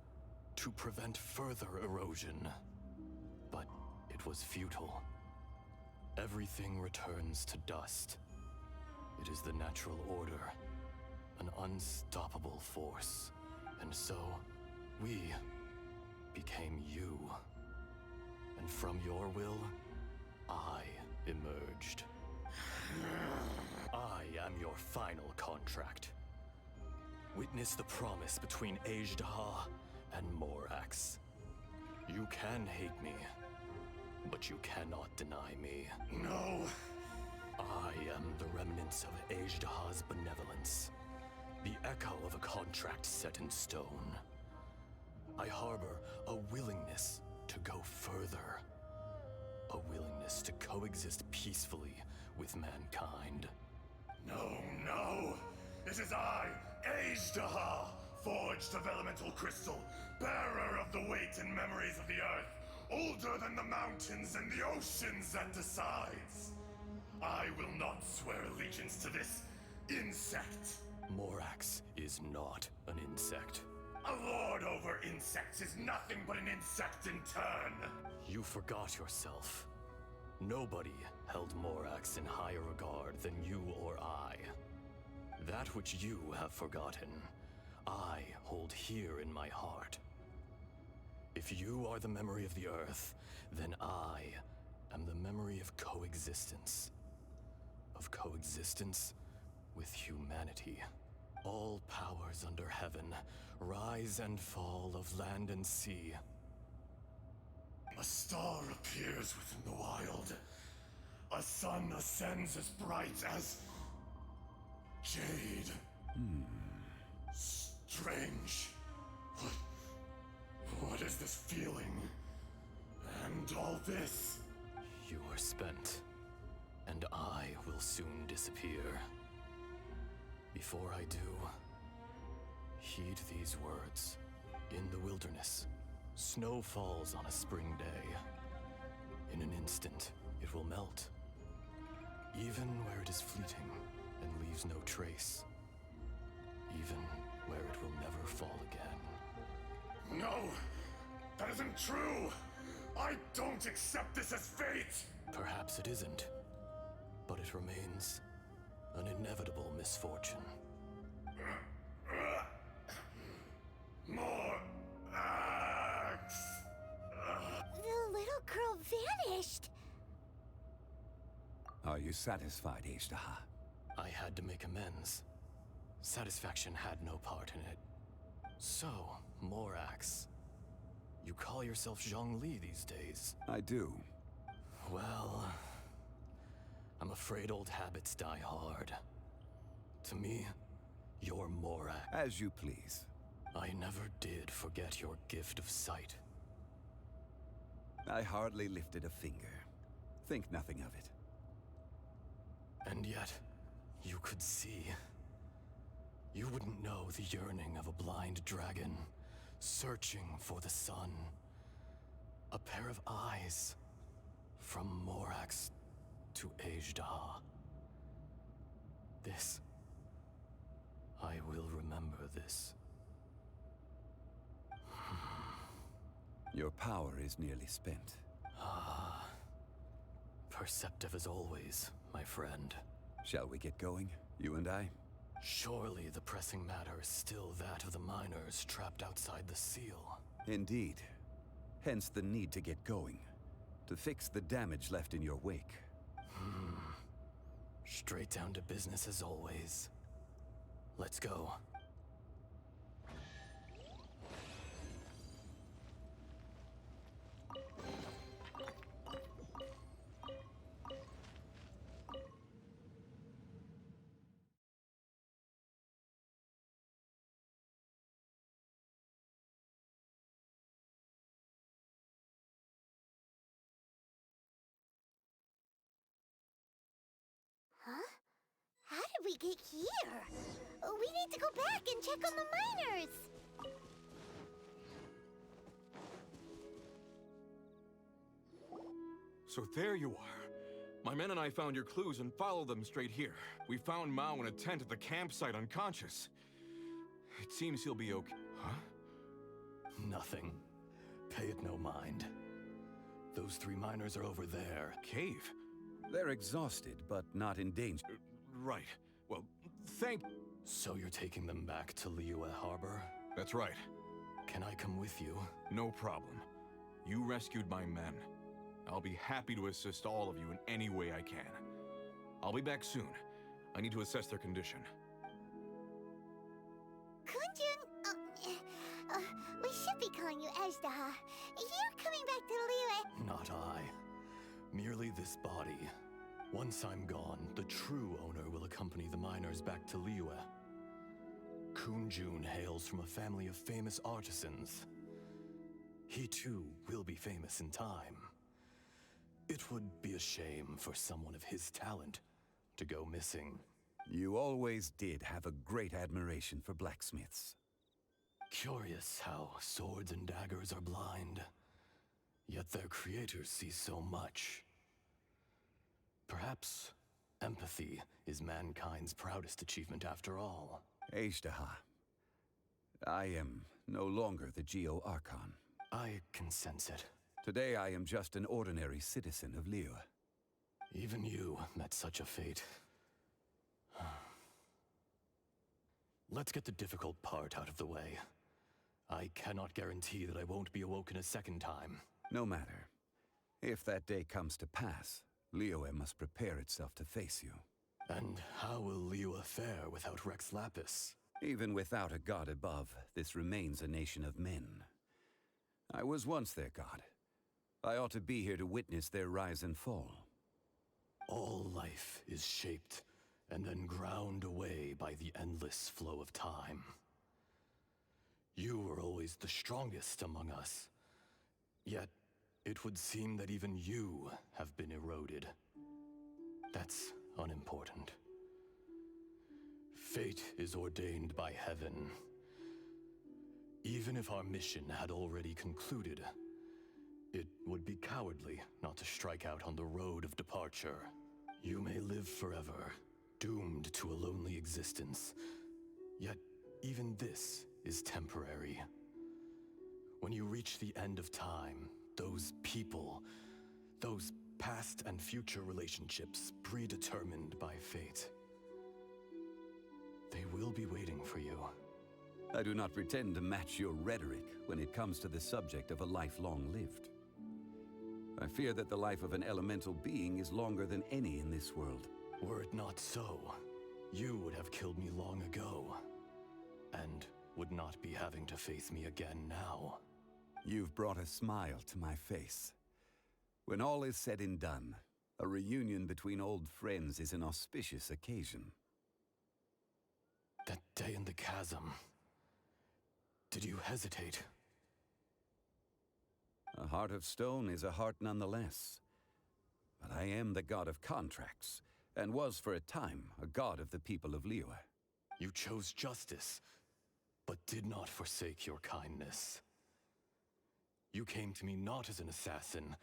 to prevent further erosion. But it was futile. Everything returns to dust. It is the natural order, an unstoppable force. And so, we became you. And from your will, I emerged. I am your final contract. Witness the promise between Ajdaha and Morax. You can hate me, but you cannot deny me. No! I am the remnants of Ajdaha's benevolence, the echo of a contract set in stone. I harbor a willingness to go further, a willingness to coexist peacefully with mankind. No, no! It is I, Ajdaha, forged of elemental crystal, bearer of the weight and memories of the earth, older than the mountains and the oceans that decides. I will not swear allegiance to this insect. Morax is not an insect. A lord over insects is nothing but an insect in turn. You forgot yourself. Nobody held Morax in higher regard than you or I. That which you have forgotten, I hold here in my heart. If you are the memory of the Earth, then I am the memory of coexistence. Of coexistence with humanity. All powers under heaven, rise and fall of land and sea. A star appears within the wild. A sun ascends as bright as jade. Strange. What is this feeling? And all this? You are spent, and I will soon disappear. Before I do, heed these words. In the wilderness, snow falls on a spring day. In an instant, it will melt. Even where it is fleeting and leaves no trace. Even where it will never fall again. No! That isn't true! I don't accept this as fate! Perhaps it isn't, but it remains an inevitable misfortune. More axe! The little girl vanished. Are you satisfied, Ishtaha? I had to make amends. Satisfaction had no part in it. So, Morax, you call yourself Zhongli these days? I do. Well, I'm afraid old habits die hard. To me, you're Morax. As you please. I never did forget your gift of sight. I hardly lifted a finger. Think nothing of it. And yet, you could see. You wouldn't know the yearning of a blind dragon, searching for the sun. A pair of eyes, from Morax to Ajdaha. This, I will remember this. Your power is nearly spent. Ah, perceptive as always, my friend. Shall we get going, you and I? Surely the pressing matter is still that of the miners trapped outside the seal. Indeed. Hence the need to get going. To fix the damage left in your wake. Straight down to business as always. Let's go. Huh? How did we get here? We need to go back and check on the miners! So there you are. My men and I found your clues and followed them straight here. We found Mao in a tent at the campsite unconscious. It seems he'll be okay. Huh? Nothing. Pay it no mind. Those 3 miners are over there. Cave? They're exhausted, but not in danger. Right. Well, thank... So you're taking them back to Liyue Harbor? That's right. Can I come with you? No problem. You rescued my men. I'll be happy to assist all of you in any way I can. I'll be back soon. I need to assess their condition. Kunjun, we should be calling you Ajdaha. You're coming back to Liyue. Not I. Merely this body. Once I'm gone, the true owner will accompany the miners back to Liyue. Kunjun hails from a family of famous artisans. He too will be famous in time. It would be a shame for someone of his talent to go missing. You always did have a great admiration for blacksmiths. Curious how swords and daggers are blind, yet their creators see so much. Perhaps empathy is mankind's proudest achievement after all. Ajdaha, I am no longer the Geo-Archon. I can sense it. Today I am just an ordinary citizen of Liyue. Even you met such a fate. Let's get the difficult part out of the way. I cannot guarantee that I won't be awoken a second time. No matter. If that day comes to pass, Liyue must prepare itself to face you. And how will Liyue fare without Rex Lapis? Even without a god above, this remains a nation of men. I was once their god. I ought to be here to witness their rise and fall. All life is shaped and then ground away by the endless flow of time. You were always the strongest among us. Yet, it would seem that even you have been eroded. That's unimportant. Fate is ordained by heaven. Even if our mission had already concluded, it would be cowardly not to strike out on the road of departure. You may live forever, doomed to a lonely existence. Yet, even this is temporary. When you reach the end of time, those people, those past and future relationships predetermined by fate, they will be waiting for you. I do not pretend to match your rhetoric when it comes to the subject of a life long lived. I fear that the life of an elemental being is longer than any in this world. Were it not so, you would have killed me long ago, and would not be having to face me again now. You've brought a smile to my face. When all is said and done, a reunion between old friends is an auspicious occasion. That day in the chasm, did you hesitate? A heart of stone is a heart nonetheless. But I am the god of contracts, and was for a time a god of the people of Liyue. You chose justice, but did not forsake your kindness. You came to me not as an assassin,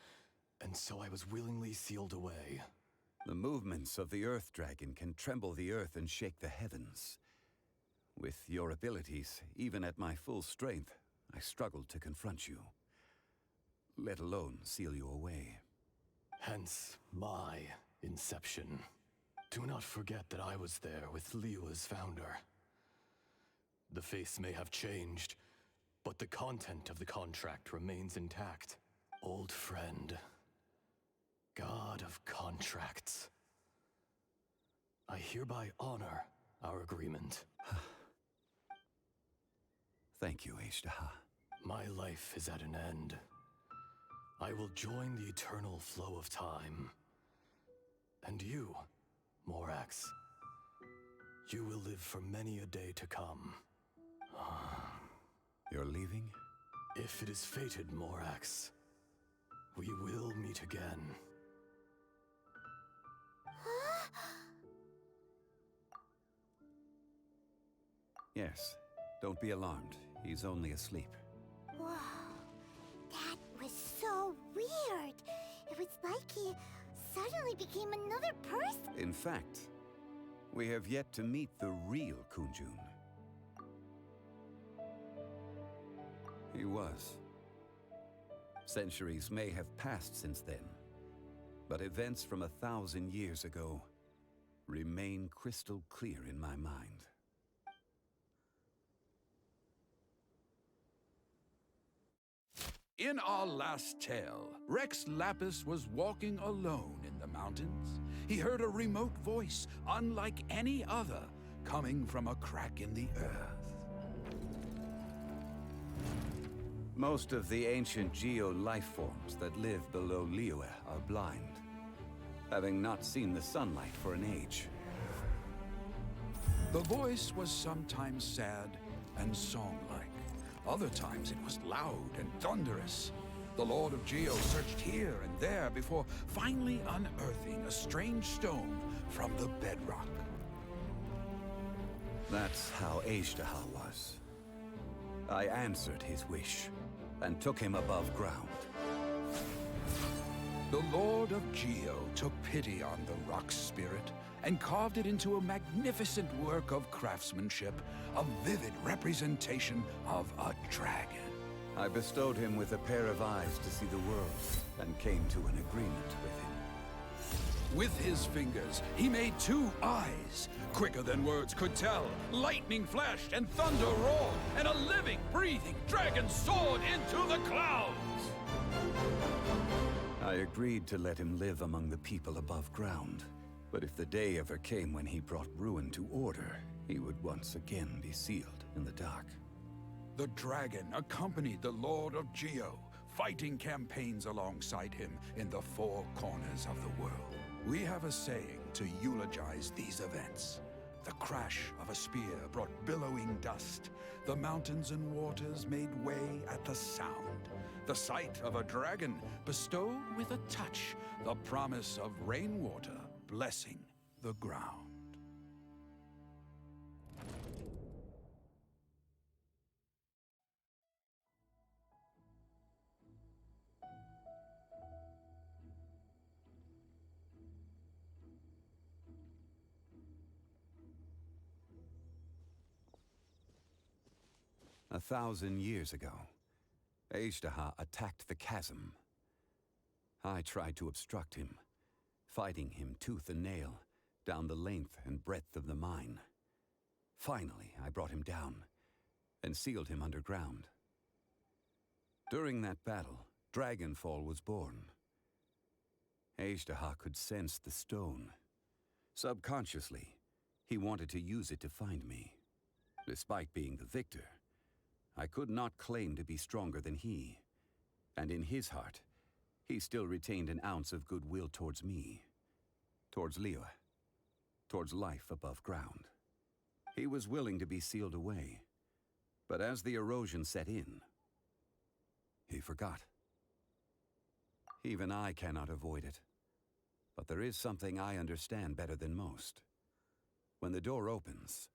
and so I was willingly sealed away. The movements of the Earth Dragon can tremble the earth and shake the heavens. With your abilities, even at my full strength, I struggled to confront you, let alone seal you away. Hence my inception. Do not forget that I was there with Liyue's founder. The face may have changed, but the content of the contract remains intact. Old friend, god of contracts, I hereby honor our agreement. Thank you, Ashtaha. My life is at an end. I will join the eternal flow of time. And you, Morax, you will live for many a day to come. You're leaving? If it is fated, Morax, we will meet again. Yes. Don't be alarmed. He's only asleep. Whoa. That was so weird. It was like he suddenly became another person. In fact, we have yet to meet the real Kunjun. He was. Centuries may have passed since then, but events from 1,000 years ago remain crystal clear in my mind. In our last tale, Rex Lapis was walking alone in the mountains. He heard a remote voice, unlike any other, coming from a crack in the earth. Most of the ancient geo-life forms that live below Liyue are blind, having not seen the sunlight for an age. The voice was sometimes sad and song-like. Other times it was loud and thunderous. The Lord of Geo searched here and there before finally unearthing a strange stone from the bedrock. That's how Ashtaha was. I answered his wish and took him above ground. The Lord of Geo took pity on the rock spirit and carved it into a magnificent work of craftsmanship, a vivid representation of a dragon. I bestowed him with a pair of eyes to see the world and came to an agreement with him. With his fingers, he made 2 eyes, quicker than words could tell. Lightning flashed and thunder roared, and a living, breathing dragon soared into the clouds. I agreed to let him live among the people above ground. But if the day ever came when he brought ruin to order, he would once again be sealed in the dark. The dragon accompanied the Lord of Geo, fighting campaigns alongside him in the 4 corners of the world. We have a saying to eulogize these events. The crash of a spear brought billowing dust. The mountains and waters made way at the sound. The sight of a dragon bestowed with a touch the promise of rainwater, blessing, the ground. A 1,000 years ago, Ejderha attacked the chasm. I tried to obstruct him, fighting him tooth and nail down the length and breadth of the mine. Finally, I brought him down and sealed him underground. During that battle, Dragonfall was born. Ejderha could sense the stone. Subconsciously, he wanted to use it to find me. Despite being the victor, I could not claim to be stronger than he, and in his heart, he still retained an ounce of goodwill towards me, towards Liyue, towards life above ground. He was willing to be sealed away, but as the erosion set in, he forgot. Even I cannot avoid it, but there is something I understand better than most. When the door opens,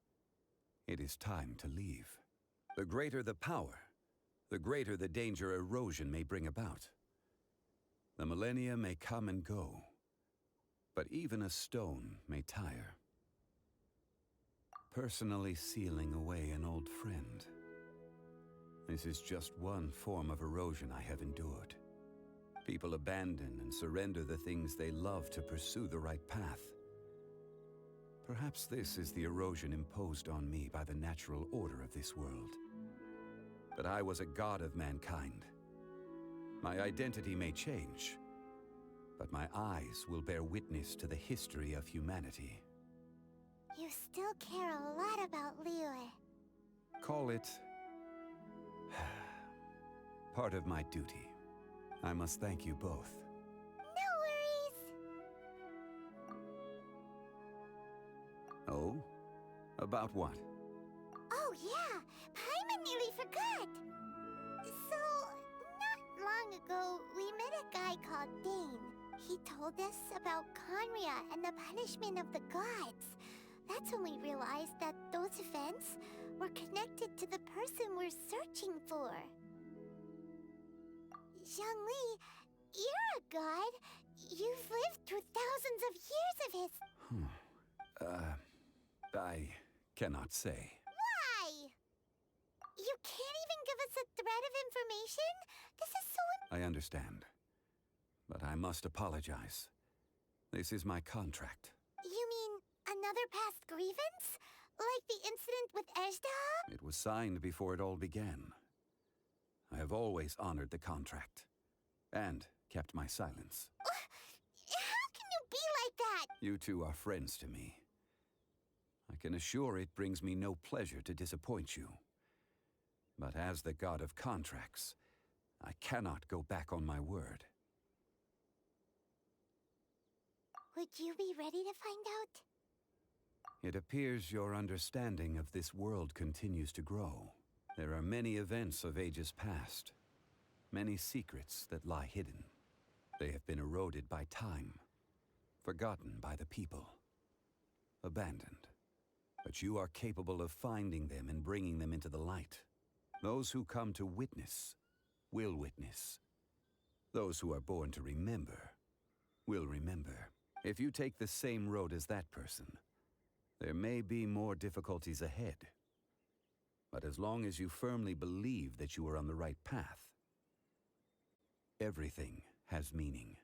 it is time to leave. The greater the power, the greater the danger erosion may bring about. The millennia may come and go, but even a stone may tire. Personally sealing away an old friend. This is just one form of erosion I have endured. People abandon and surrender the things they love to pursue the right path. Perhaps this is the erosion imposed on me by the natural order of this world. But I was a god of mankind. My identity may change, but my eyes will bear witness to the history of humanity. You still care a lot about Liyue. Call it part of my duty. I must thank you both. No worries. Oh? About what? Oh yeah, Paimon nearly forgot. So, not long ago, we met a guy called Dane. He told us about Conria and the punishment of the gods. That's when we realized that those events were connected to the person we're searching for. Zhongli, you're a god. You've lived through thousands of years of his... I cannot say. Why? You can't even give us a thread of information? This is so... I understand. But I must apologize. This is my contract. You mean another past grievance? Like the incident with Ejderha? It was signed before it all began. I have always honored the contract. And kept my silence. How can you be like that? You two are friends to me. I can assure it brings me no pleasure to disappoint you. But as the god of contracts, I cannot go back on my word. Would you be ready to find out? It appears your understanding of this world continues to grow. There are many events of ages past, many secrets that lie hidden. They have been eroded by time, forgotten by the people, abandoned. But you are capable of finding them and bringing them into the light. Those who come to witness will witness. Those who are born to remember will remember. If you take the same road as that person, there may be more difficulties ahead. But as long as you firmly believe that you are on the right path, everything has meaning.